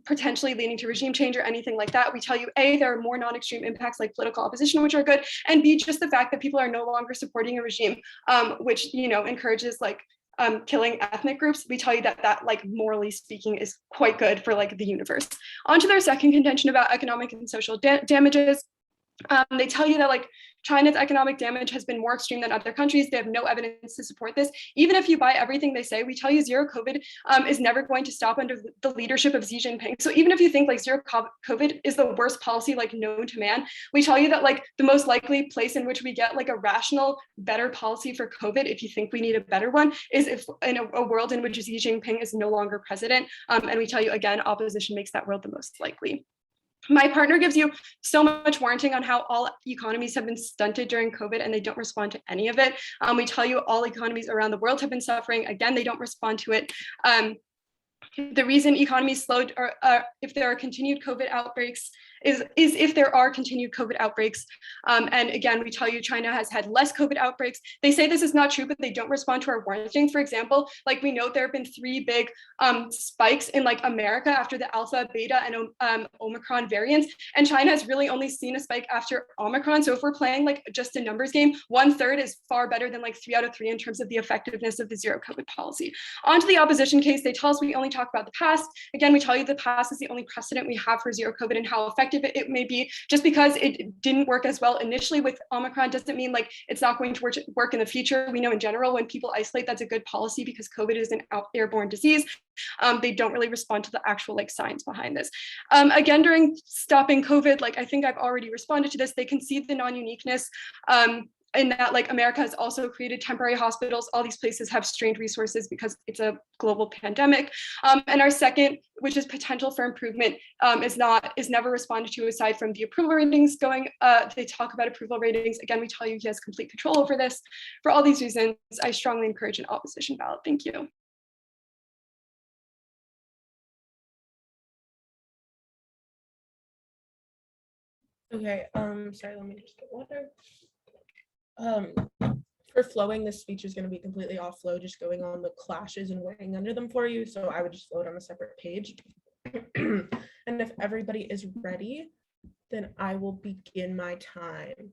potentially leading to regime change or anything like that, we tell you, A, there are more non-extreme impacts like political opposition, which are good, and B, just the fact that people are no longer supporting a regime, which, you know, encourages like killing ethnic groups. We tell you that like morally speaking is quite good for like the universe. On to their second contention about economic and social damages. They tell you that like China's economic damage has been more extreme than other countries. They have no evidence to support this. Even if you buy everything they say, we tell you zero COVID is never going to stop under the leadership of Xi Jinping. So even if you think like zero COVID is the worst policy like known to man, we tell you that like the most likely place in which we get like a rational, better policy for COVID, if you think we need a better one, is if in a world in which Xi Jinping is no longer president. And we tell you again, opposition makes that world the most likely. My partner gives you so much warranting on how all economies have been stunted during COVID and they don't respond to any of it. We tell you all economies around the world have been suffering. Again, they don't respond to it. The reason economies slowed, or if there are continued COVID outbreaks, is if there are continued COVID outbreaks. And again, we tell you China has had less COVID outbreaks. They say this is not true, but they don't respond to our warnings. For example, like we know there have been 3 big spikes in like America after the Alpha, Beta, and Omicron variants. And China has really only seen a spike after Omicron. So if we're playing like just a numbers game, 1/3 is far better than like 3 out of 3 in terms of the effectiveness of the zero COVID policy. On to the opposition case, they tell us we only talk about the past. Again, we tell you the past is the only precedent we have for zero COVID and how effective it may be. Just because it didn't work as well initially with Omicron doesn't mean like it's not going to work in the future. We know in general when people isolate, that's a good policy because COVID is an airborne disease. They don't really respond to the actual like science behind this. Again, during stopping COVID, like I think I've already responded to this, they concede the non-uniqueness. In that like America has also created temporary hospitals. All these places have strained resources because it's a global pandemic. And our second, which is potential for improvement, is never responded to aside from the approval ratings going. They talk about approval ratings. Again, we tell you he has complete control over this. For all these reasons, I strongly encourage an opposition ballot. Thank you. Okay, sorry, let me just get water. For flowing, this speech is going to be completely off flow, just going on the clashes and weighing under them for you. So I would just flow it on a separate page. And if everybody is ready, then I will begin my time.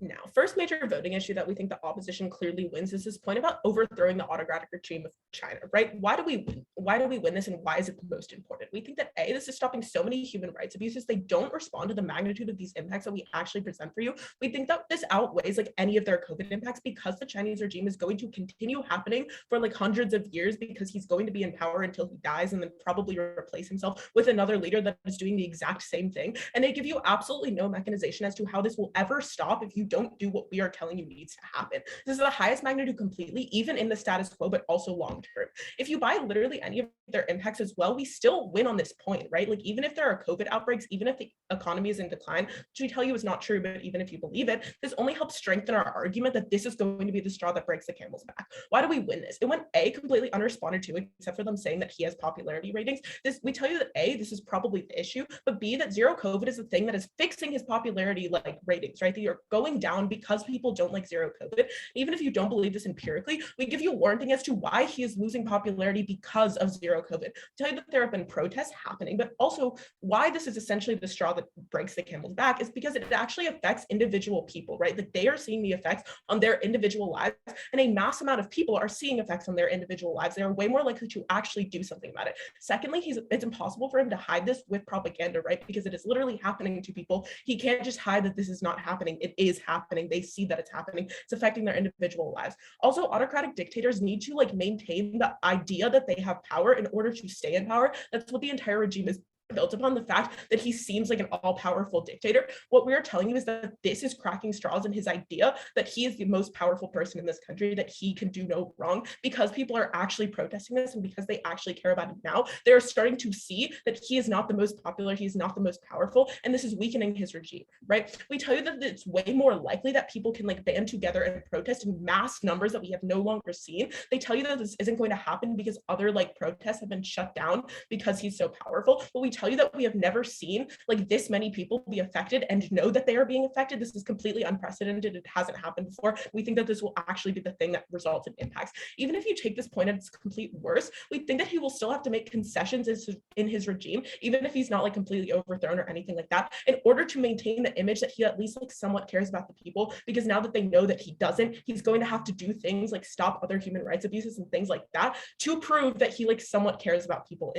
Now, first major voting issue that we think the opposition clearly wins is this point about overthrowing the autocratic regime of China, right? Why do we win? Why do we win this, and why is it the most important? We think that A, this is stopping so many human rights abuses. They don't respond to the magnitude of these impacts that we actually present for you. We think that this outweighs like any of their COVID impacts because the Chinese regime is going to continue happening for like hundreds of years because he's going to be in power until he dies and then probably replace himself with another leader that is doing the exact same thing. And they give you absolutely no mechanization as to how this will ever stop if you don't do what we are telling you needs to happen. This is the highest magnitude completely, even in the status quo, but also long term. If you buy literally any of their impacts as well, we still win on this point, right? Like even if there are COVID outbreaks, even if the economy is in decline, which we tell you is not true, but even if you believe it, this only helps strengthen our argument that this is going to be the straw that breaks the camel's back. Why do we win this? It went A, completely unresponded to, except for them saying that he has popularity ratings. We tell you that A, this is probably the issue, but B, that zero COVID is the thing that is fixing his popularity like ratings, right? That you're going down because people don't like zero COVID. Even if you don't believe this empirically, we give you warning as to why he is losing popularity because of zero COVID. Tell you that there have been protests happening, but also why this is essentially the straw that breaks the camel's back is because it actually affects individual people, right? That they are seeing the effects on their individual lives, and a mass amount of people are seeing effects on their individual lives. They are way more likely to actually do something about it. Secondly, it's impossible for him to hide this with propaganda, right? Because it is literally happening to people. He can't just hide that this is not happening. It is happening. They see that it's happening. It's affecting their individual lives. Also, autocratic dictators need to like maintain the idea that they have power in order to stay in power. That's what the entire regime is built upon, the fact that he seems like an all-powerful dictator. What we are telling you is that this is cracking straws in his idea that he is the most powerful person in this country, that he can do no wrong, because people are actually protesting this and because they actually care about it now. They're starting to see that he is not the most popular, he's not the most powerful, and this is weakening his regime, right? We tell you that it's way more likely that people can like band together and protest in mass numbers that we have no longer seen. They tell you that this isn't going to happen because other like protests have been shut down because he's so powerful, but we tell you that we have never seen like this many people be affected and know that they are being affected. This is completely unprecedented. It hasn't happened before. We think that this will actually be the thing that results in impacts. Even if you take this point at its complete worst, we think that he will still have to make concessions in his regime, even if he's not like completely overthrown or anything like that, in order to maintain the image that he at least like somewhat cares about the people. Because now that they know that he doesn't, he's going to have to do things like stop other human rights abuses and things like that to prove that he like somewhat cares about people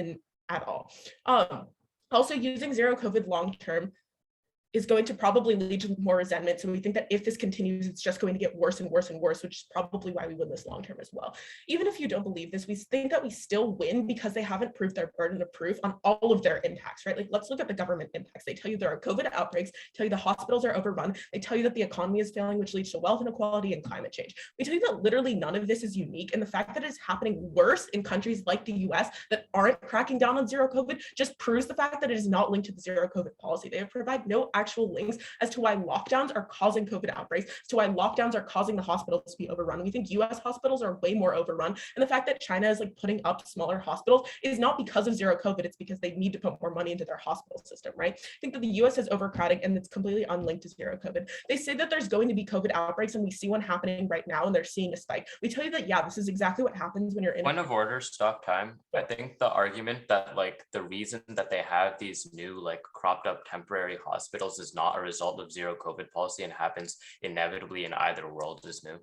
at all. Also, using zero COVID long term is going to probably lead to more resentment. So we think that if this continues, it's just going to get worse and worse and worse, which is probably why we win this long term as well. Even if you don't believe this, we think that we still win because they haven't proved their burden of proof on all of their impacts, right? Like, let's look at the government impacts. They tell you there are COVID outbreaks, tell you the hospitals are overrun, they tell you that the economy is failing, which leads to wealth inequality and climate change. We tell you that literally none of this is unique, and the fact that it's happening worse in countries like the US that aren't cracking down on zero COVID just proves the fact that it is not linked to the zero COVID policy. They provide no actual links as to why lockdowns are causing COVID outbreaks, as to why lockdowns are causing the hospitals to be overrun. We think US hospitals are way more overrun. And the fact that China is like putting up smaller hospitals is not because of zero COVID, it's because they need to put more money into their hospital system, right? I think that the US is overcrowding and it's completely unlinked to zero COVID. They say that there's going to be COVID outbreaks and we see one happening right now and they're seeing a spike. We tell you that, yeah, this is exactly what happens when you're in Point of order, stop time. I think the argument that like the reason that they have these new like cropped up temporary hospitals is not a result of zero COVID policy and happens inevitably in either world is new.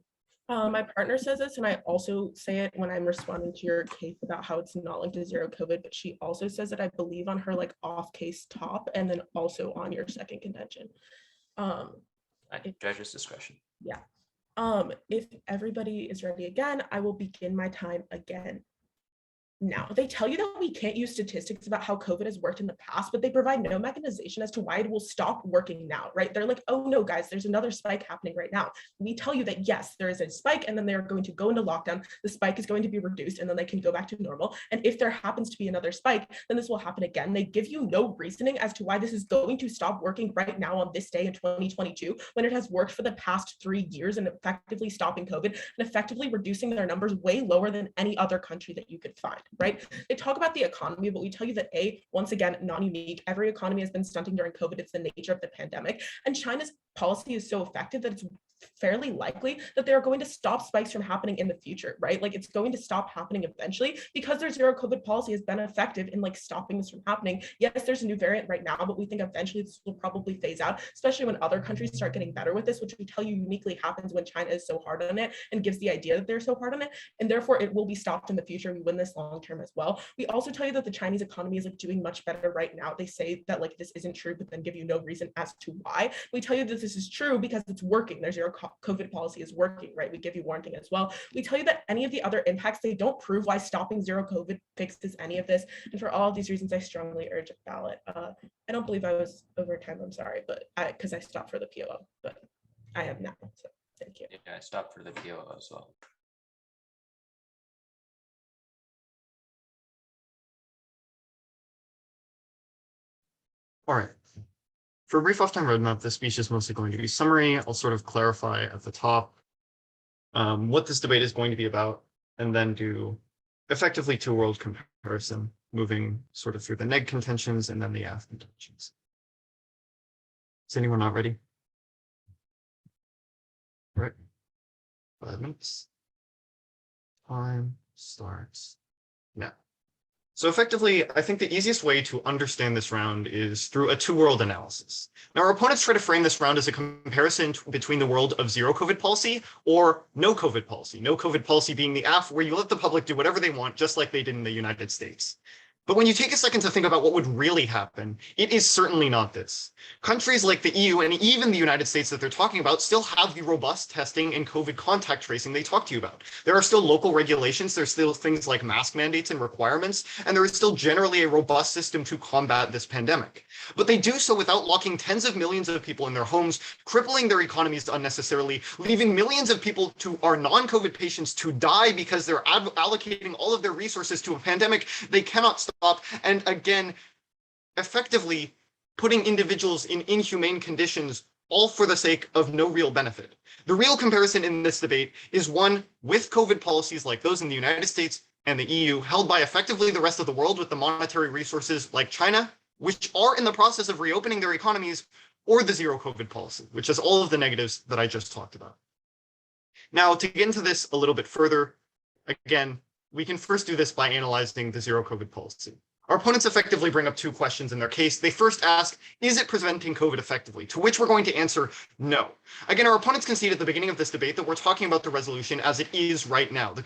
My partner says this, and I also say it when I'm responding to your case about how it's not linked to zero COVID, but she also says it, I believe, on her like off case top, and then also on your second contention. Judge's discretion. Yeah. If everybody is ready again, I will begin my time again. Now, they tell you that we can't use statistics about how COVID has worked in the past, but they provide no mechanization as to why it will stop working now, right? They're like, oh no, guys, there's another spike happening right now. We tell you that yes, there is a spike and then they're going to go into lockdown. The spike is going to be reduced and then they can go back to normal. And if there happens to be another spike, then this will happen again. They give you no reasoning as to why this is going to stop working right now on this day in 2022, when it has worked for the past 3 years and effectively stopping COVID and effectively reducing their numbers way lower than any other country that you could find. Right? They talk about the economy, but we tell you that once again, non-unique, every economy has been stunting during COVID. It's the nature of the pandemic. And China's policy is so effective that it's fairly likely that they're going to stop spikes from happening in the future, right? Like it's going to stop happening eventually because their zero COVID policy has been effective in like stopping this from happening. Yes, there's a new variant right now, but we think eventually this will probably phase out, especially when other countries start getting better with this, which we tell you uniquely happens when China is so hard on it and gives the idea that they're so hard on it. And therefore it will be stopped in the future. We win this long term as well. We also tell you that the Chinese economy is like doing much better right now. They say that like this isn't true, but then give you no reason as to why. We tell you that this is true because it's working. Their zero COVID policy is working, right? We give you warning as well. We tell you that any of the other impacts, they don't prove why stopping zero COVID fixes any of this. And for all of these reasons, I strongly urge a ballot. I don't believe I was over time, I'm sorry, but because I stopped for the POO, but I am now, so thank you. Yeah, I stopped for the PO as well. All right. For a brief off-time roadmap, this speech is mostly going to be summary. I'll sort of clarify at the top what this debate is going to be about, and then do effectively two-world comparison, moving sort of through the neg contentions and then the aff contentions. Is anyone not ready? All right. 5 minutes. Time starts now. So effectively, I think the easiest way to understand this round is through a two-world analysis. Now, our opponents try to frame this round as a comparison between the world of zero COVID policy or no COVID policy. No COVID policy being the aff, where you let the public do whatever they want, just like they did in the United States. But when you take a second to think about what would really happen, it is certainly not this. Countries like the EU and even the United States that they're talking about still have the robust testing and COVID contact tracing they talk to you about. There are still local regulations, there's still things like mask mandates and requirements, and there is still generally a robust system to combat this pandemic. But they do so without locking tens of millions of people in their homes, crippling their economies unnecessarily, leaving millions of people to our non-COVID patients to die because they're allocating all of their resources to a pandemic they cannot stop. And again, effectively putting individuals in inhumane conditions, all for the sake of no real benefit. The real comparison in this debate is one with COVID policies like those in the United States and the EU, held by effectively the rest of the world with the monetary resources like China, which are in the process of reopening their economies, or the zero COVID policy, which has all of the negatives that I just talked about. Now, to get into this a little bit further, again, we can first do this by analyzing the zero COVID policy. Our opponents effectively bring up two questions in their case. They first ask, is it preventing COVID effectively? To which we're going to answer no. Again, our opponents concede at the beginning of this debate that we're talking about the resolution as it is right now. The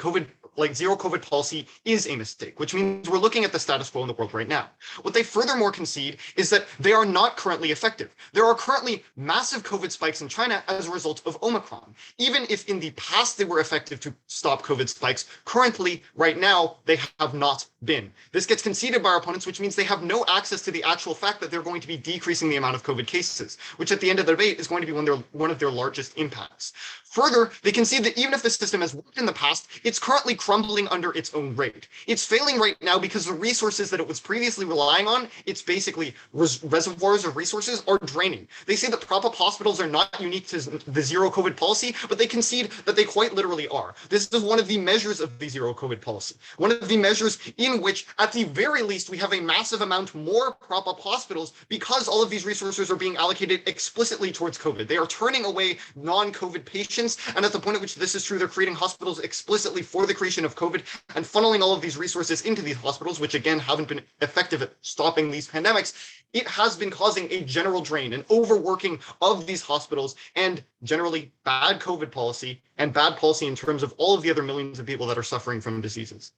zero COVID policy is a mistake, which means we're looking at the status quo in the world right now. What they furthermore concede is that they are not currently effective. There are currently massive COVID spikes in China as a result of Omicron. Even if in the past they were effective to stop COVID spikes, currently, right now, they have not been. This gets conceded by our opponents, which means they have no access to the actual fact that they're going to be decreasing the amount of COVID cases, which at the end of the debate is going to be one of their largest impacts. Further, they concede that even if the system has worked in the past, it's currently crumbling under its own weight. It's failing right now because the resources that it was previously relying on, it's basically reservoirs of resources, are draining. They say that prop-up hospitals are not unique to the zero COVID policy, but they concede that they quite literally are. This is one of the measures of the zero COVID policy. One of the measures in which, at the very least, we have a massive amount more prop-up hospitals because all of these resources are being allocated explicitly towards COVID. They are turning away non-COVID patients, and at the point at which this is true, they're creating hospitals explicitly for the creation of COVID and funneling all of these resources into these hospitals, which again haven't been effective at stopping these pandemics. It has been causing a general drain, an overworking of these hospitals, and generally bad COVID policy and bad policy in terms of all of the other millions of people that are suffering from diseases.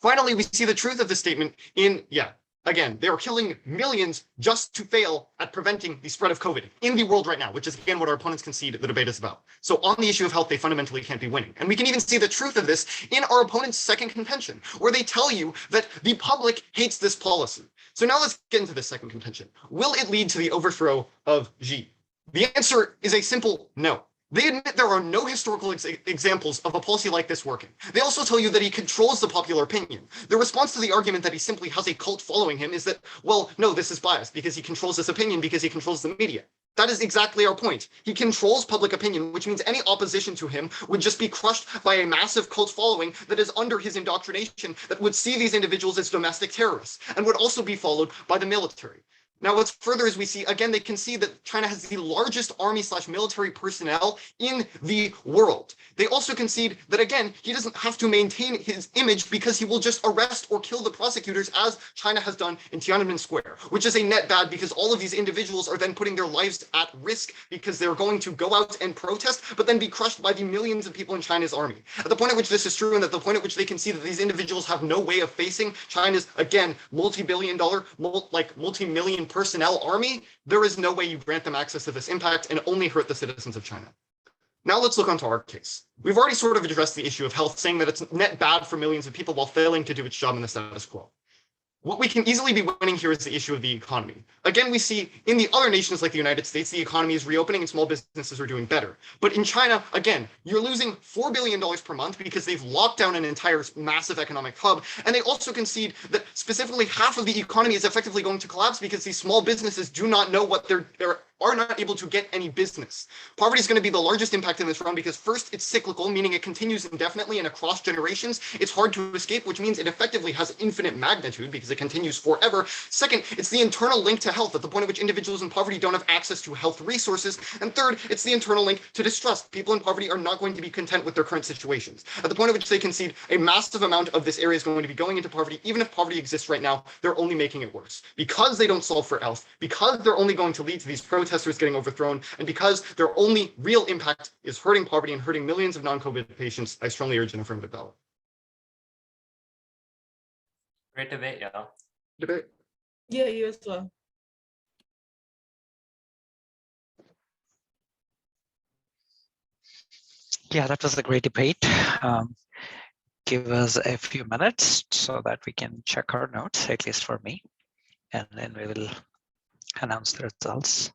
Finally, we see the truth of this statement in, again, they are killing millions just to fail at preventing the spread of COVID in the world right now, which is, again, what our opponents concede the debate is about. So on the issue of health, they fundamentally can't be winning. And we can even see the truth of this in our opponent's second contention, where they tell you that the public hates this policy. So now let's get into this second contention. Will it lead to the overthrow of Xi? The answer is a simple no. They admit there are no historical examples of a policy like this working. They also tell you that he controls the popular opinion. The response to the argument that he simply has a cult following him is that, well, no, this is biased because he controls this opinion because he controls the media. That is exactly our point. He controls public opinion, which means any opposition to him would just be crushed by a massive cult following that is under his indoctrination, that would see these individuals as domestic terrorists and would also be followed by the military. Now, what's further is we see, again, they can see that China has the largest army/military personnel in the world. They also concede that, again, he doesn't have to maintain his image because he will just arrest or kill the prosecutors, as China has done in Tiananmen Square, which is a net bad because all of these individuals are then putting their lives at risk because they're going to go out and protest, but then be crushed by the millions of people in China's army. At the point at which this is true, and at the point at which they can see that these individuals have no way of facing China's, again, multi-billion-dollar, multi-million personnel army, there is no way you grant them access to this impact and only hurt the citizens of China. Now let's look onto our case. We've already sort of addressed the issue of health, saying that it's net bad for millions of people while failing to do its job in the status quo. What we can easily be winning here is the issue of the economy. Again, we see in the other nations like the United States, the economy is reopening and small businesses are doing better. But in China, again, you're losing $4 billion per month because they've locked down an entire massive economic hub. And they also concede that specifically half of the economy is effectively going to collapse because these small businesses do not know what they're are not able to get any business. Poverty is going to be the largest impact in this round because first, it's cyclical, meaning it continues indefinitely and across generations. It's hard to escape, which means it effectively has infinite magnitude because it continues forever. Second, it's the internal link to health at the point at which individuals in poverty don't have access to health resources. And third, it's the internal link to distrust. People in poverty are not going to be content with their current situations. At the point at which they concede a massive amount of this area is going to be going into poverty, even if poverty exists right now, they're only making it worse. Because they don't solve for health, because they're only going to lead to these protesters getting overthrown, and because their only real impact is hurting poverty and hurting millions of non-COVID patients, I strongly urge an affirmative ballot. Great debate, y'all. Debate. Yeah, you as well. Yeah, that was a great debate. Give us a few minutes so that we can check our notes, at least for me, and then we will announce the results.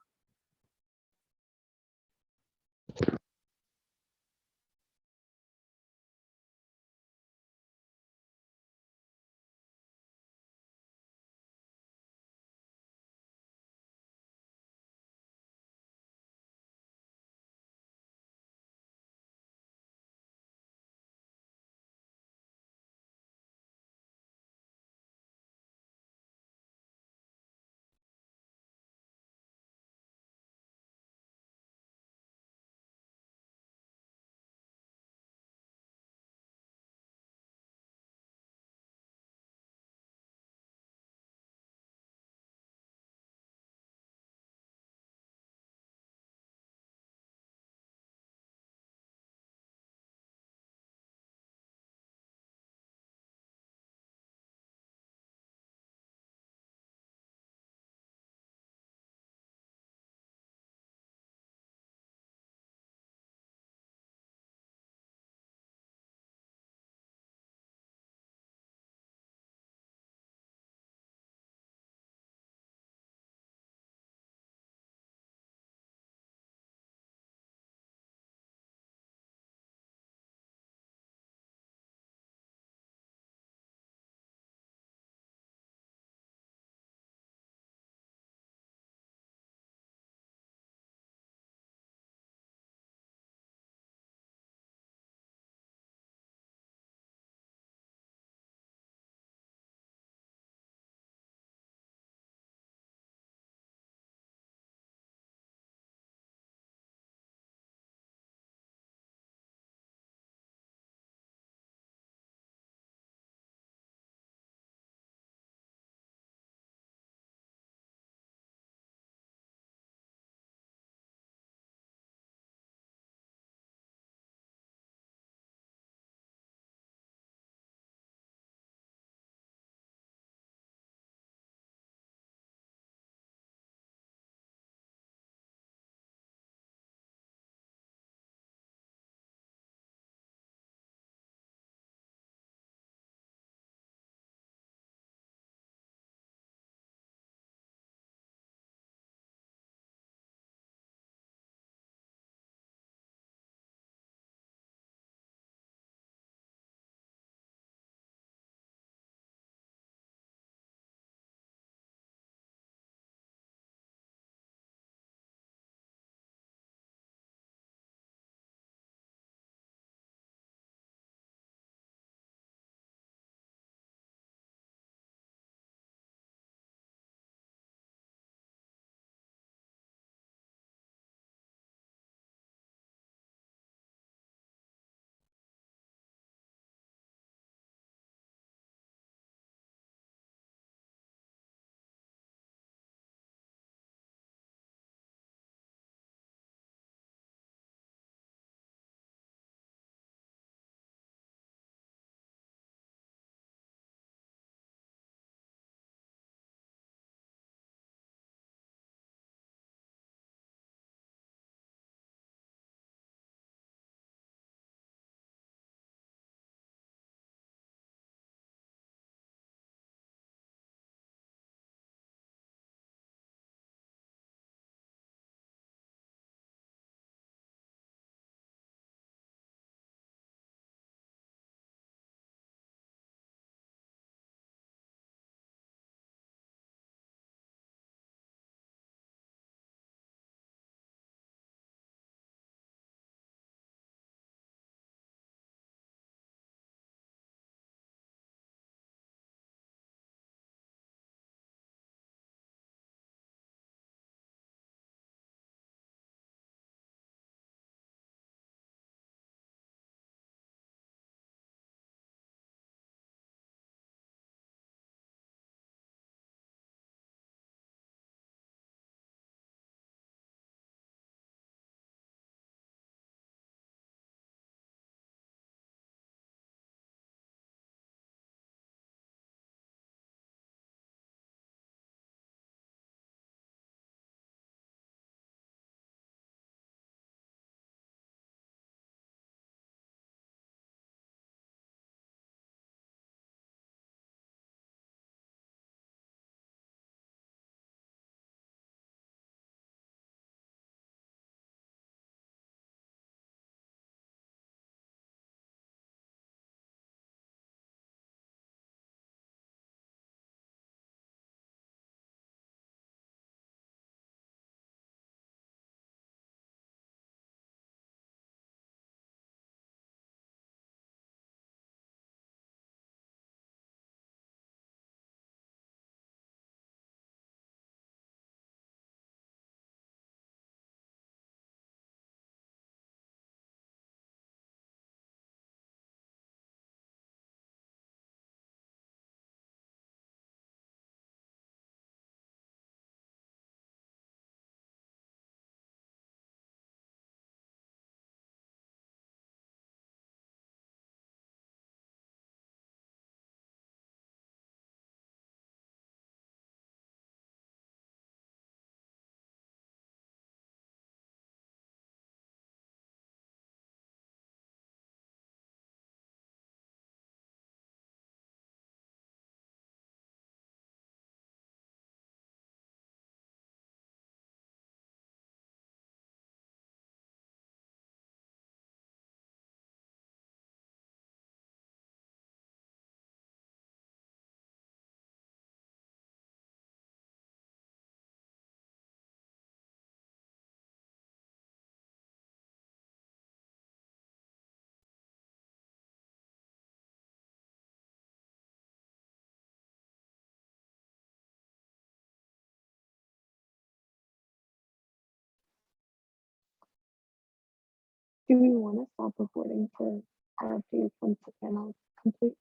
Do we want to stop recording for RFDs once the panel is complete?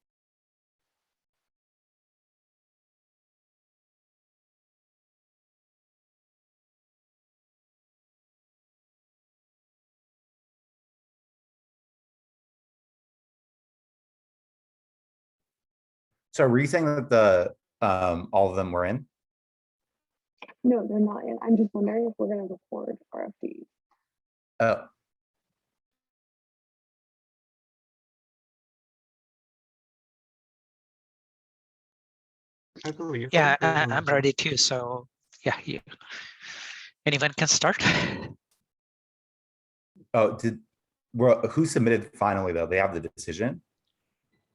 So were you saying that the all of them were in? No, they're not in. I'm just wondering if we're going to record RFDs. Oh, I believe. Yeah, that there's I'm ready too. So yeah, anyone can start. oh, who submitted finally though? They have the decision.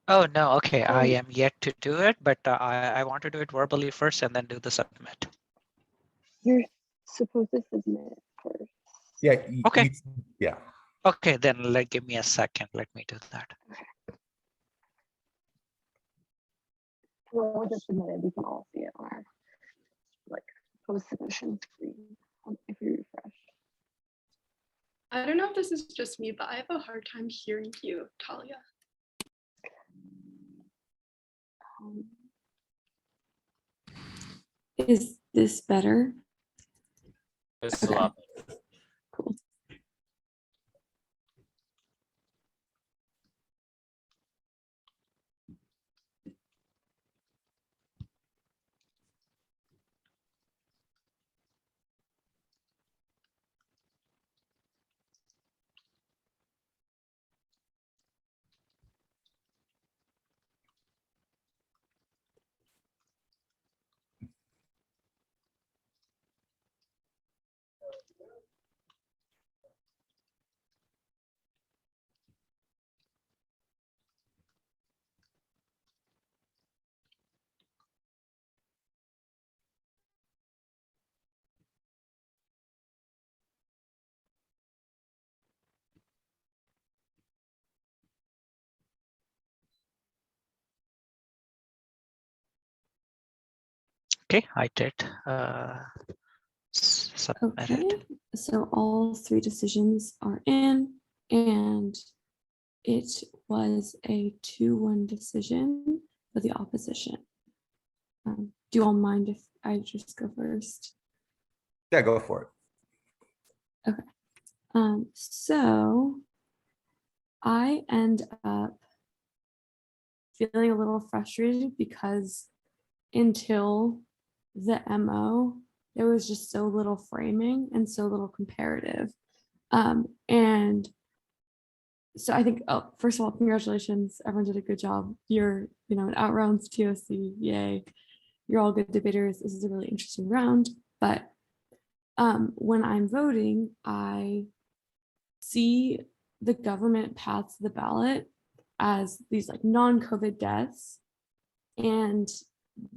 Oh no, okay. I Um, am yet to do it, but I want to do it verbally first and then do the submit. You're supposed to submit first. Yeah. Okay. Yeah. Okay, then give me a second. Let me do that. Well, once it's submitted, we can all see it on our like post submission screen if you refresh. I don't know if this is just me, but I have a hard time hearing you, Talia. Um, Is this better? This is a Okay. lot. Cool. Okay, I did submit Okay, it. so all three decisions are in, and it was a 2-1 decision for the opposition. Do you all mind if I just go first? Yeah, go for it. So I end up feeling a little frustrated because until the MO, there was just so little framing and so little comparative. And so I think, oh, first of all, congratulations. Everyone did a good job. You're, an outrounds TOC, yay. You're all good debaters. This is a really interesting round. But when I'm voting, I see the government paths the ballot as these like non-COVID deaths and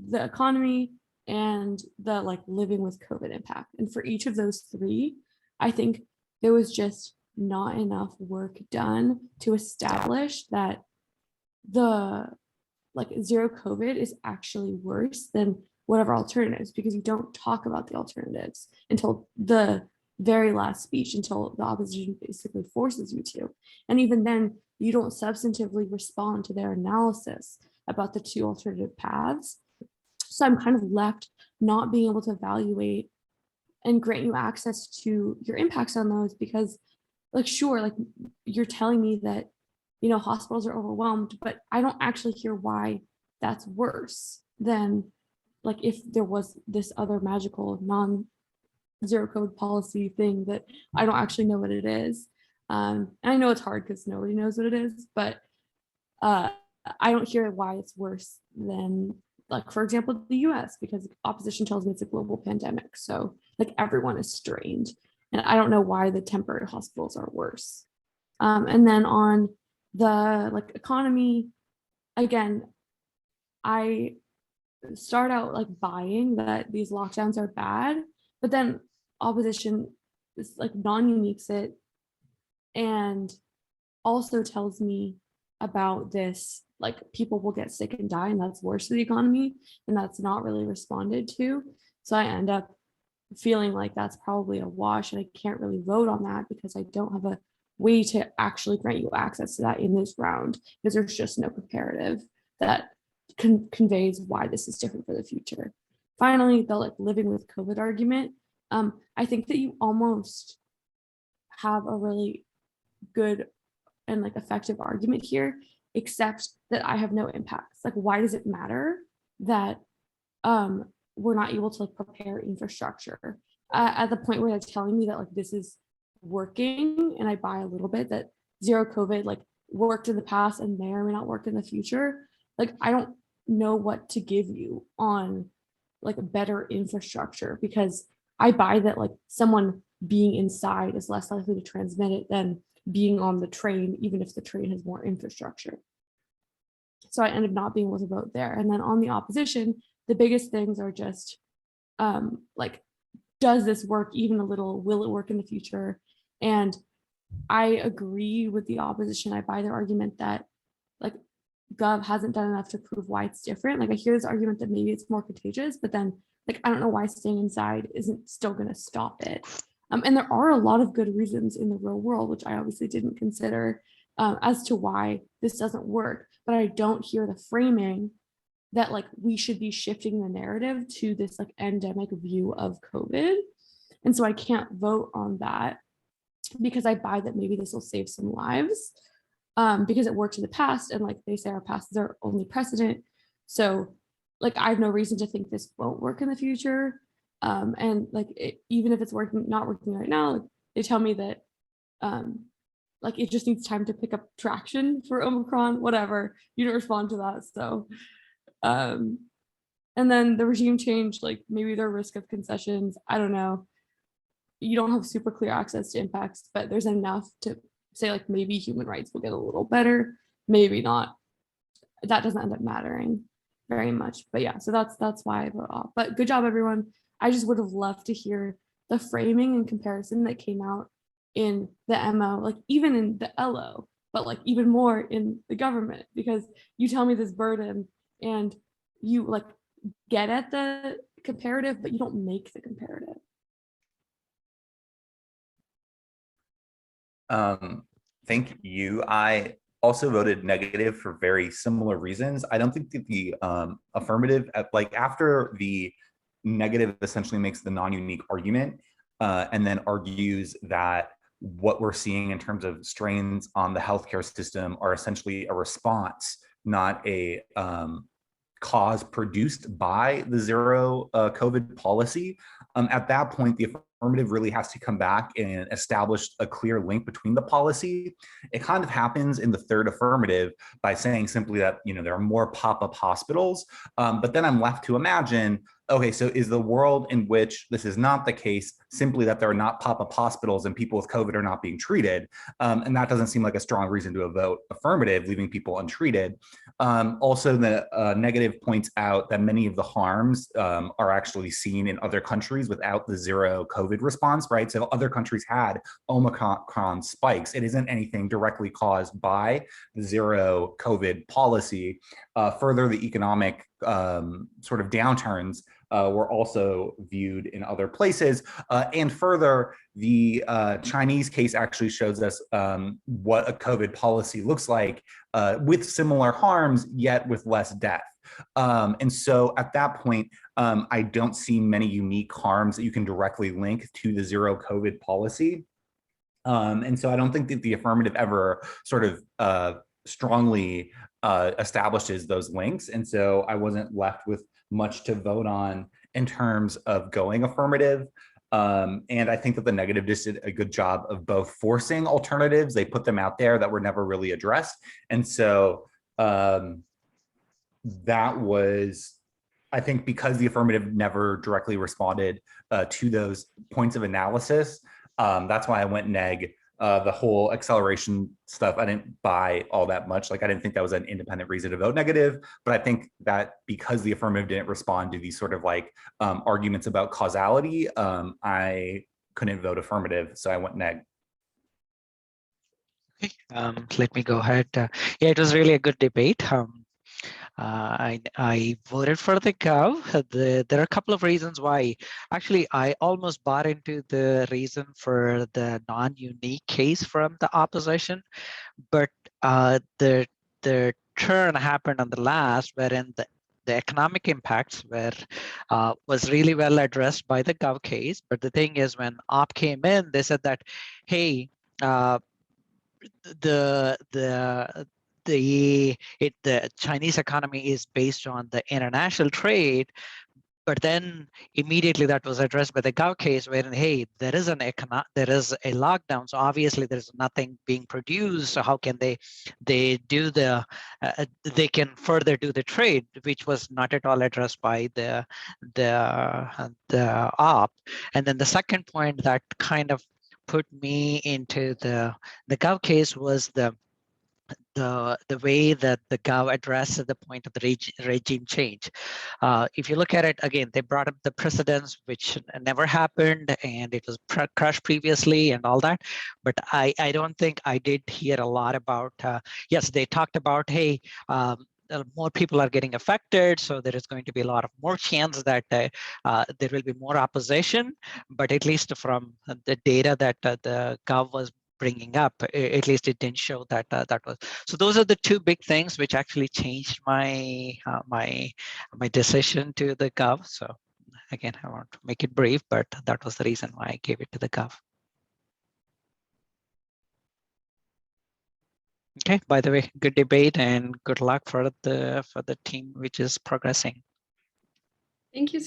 the economy and the like living with COVID impact. And for each of those three, I think there was just not enough work done to establish that the like zero COVID is actually worse than whatever alternatives, because you don't talk about the alternatives until the very last speech, until the opposition basically forces you to. And even then, you don't substantively respond to their analysis about the two alternative paths. So I'm kind of left not being able to evaluate and grant you access to your impacts on those, because like, sure, like you're telling me that, hospitals are overwhelmed, but I don't actually hear why that's worse than like if there was this other magical non-zero COVID policy thing that I don't actually know what it is. And I know it's hard because nobody knows what it is, but I don't hear why it's worse than, like, for example, the US, because opposition tells me it's a global pandemic. So like everyone is strained. And I don't know why the temporary hospitals are worse. And then on the like economy, again, I start out like buying that these lockdowns are bad, but then opposition is like non-uniques it and also tells me about this, like people will get sick and die and that's worse for the economy, and that's not really responded to. So I end up feeling like that's probably a wash and I can't really vote on that because I don't have a way to actually grant you access to that in this round, because there's just no comparative that conveys why this is different for the future. Finally, the like living with COVID argument. I think that you almost have a really good and like effective argument here, except that I have no impacts. Like, why does it matter that we're not able to like prepare infrastructure at the point where they're telling me that like this is working, and I buy a little bit that zero COVID like worked in the past and may or may not work in the future. Like, I don't know what to give you on like a better infrastructure, because I buy that like someone being inside is less likely to transmit it than being on the train, even if the train has more infrastructure. So I ended up not being able to vote there. And then on the opposition, the biggest things are just like, does this work even a little? Will it work in the future? And I agree with the opposition. I buy their argument that like Gov hasn't done enough to prove why it's different. Like, I hear this argument that maybe it's more contagious, but then like, I don't know why staying inside isn't still going to stop it. And there are a lot of good reasons in the real world, which I obviously didn't consider, as to why this doesn't work. But I don't hear the framing that like we should be shifting the narrative to this like endemic view of COVID. And so I can't vote on that because I buy that maybe this will save some lives, because it worked in the past, and like they say, our past is our only precedent. So like, I have no reason to think this won't work in the future. And like, even if it's working, not working right now, like, they tell me that like it just needs time to pick up traction for Omicron, whatever. You don't respond to that. So and then the regime change, like maybe there are risk of concessions. I don't know. You don't have super clear access to impacts, but there's enough to say like maybe human rights will get a little better, maybe not. That doesn't end up mattering very much. But yeah, so that's why I vote off. But good job, everyone. I just would have loved to hear the framing and comparison that came out in the MO, like even in the LO, but like even more in the government, because you tell me this burden and you like get at the comparative, but you don't make the comparative. Thank you. I also voted negative for very similar reasons. I don't think that the affirmative, like after the negative essentially makes the non-unique argument and then argues that what we're seeing in terms of strains on the healthcare system are essentially a response, not a cause produced by the zero COVID policy. At that point, the affirmative really has to come back and establish a clear link between the policy. It kind of happens in the third affirmative by saying simply that, you know, there are more pop-up hospitals, but then I'm left to imagine, okay, so is the world in which this is not the case simply that there are not pop-up hospitals and people with COVID are not being treated? And that doesn't seem like a strong reason to vote affirmative, leaving people untreated. Also, the negative points out that many of the harms are actually seen in other countries without the zero COVID response, right? So other countries had Omicron spikes. It isn't anything directly caused by the zero COVID policy. Further, the economic sort of downturns were also viewed in other places. And further, the Chinese case actually shows us what a COVID policy looks like with similar harms, yet with less death. And so at that point, I don't see many unique harms that you can directly link to the zero COVID policy. And so I don't think that the affirmative ever sort of strongly establishes those links. And so I wasn't left with much to vote on in terms of going affirmative. And I think that the negative just did a good job of both forcing alternatives. They put them out there that were never really addressed. And so that was, I think, because the affirmative never directly responded to those points of analysis. That's why I went neg. The whole acceleration stuff, I didn't buy all that much. Like, I didn't think that was an independent reason to vote negative, but I think that because the affirmative didn't respond to these sort of like arguments about causality, I couldn't vote affirmative, so I went neg. Okay, let me go ahead. Yeah, it was really a good debate. I voted for the gov. There are a couple of reasons why. Actually, I almost bought into the reason for the non-unique case from the opposition, but the turn happened on the last, wherein the economic impacts was really well addressed by the gov case. But the thing is, when op came in, they said that, hey, the Chinese economy is based on the international trade, but then immediately that was addressed by the Gov case, wherein, hey, there is a lockdown, so obviously there's nothing being produced. So how can they do they can further do the trade, which was not at all addressed by the op. And then the second point that kind of put me into the Gov case was the way that the Gov addressed the point of the regime change. If you look at it again, they brought up the precedents, which never happened, and it was crushed previously and all that. But I don't think I did hear a lot about. Yes, they talked about, hey, more people are getting affected, so there is going to be a lot of more chance that there will be more opposition. But at least from the data that the Gov was bringing up, at least it didn't show that that was. So those are the two big things which actually changed my my decision to the Gov. So again, I want to make it brief, but that was the reason why I gave it to the Gov. Okay, by the way, good debate and good luck for the team which is progressing. Thank you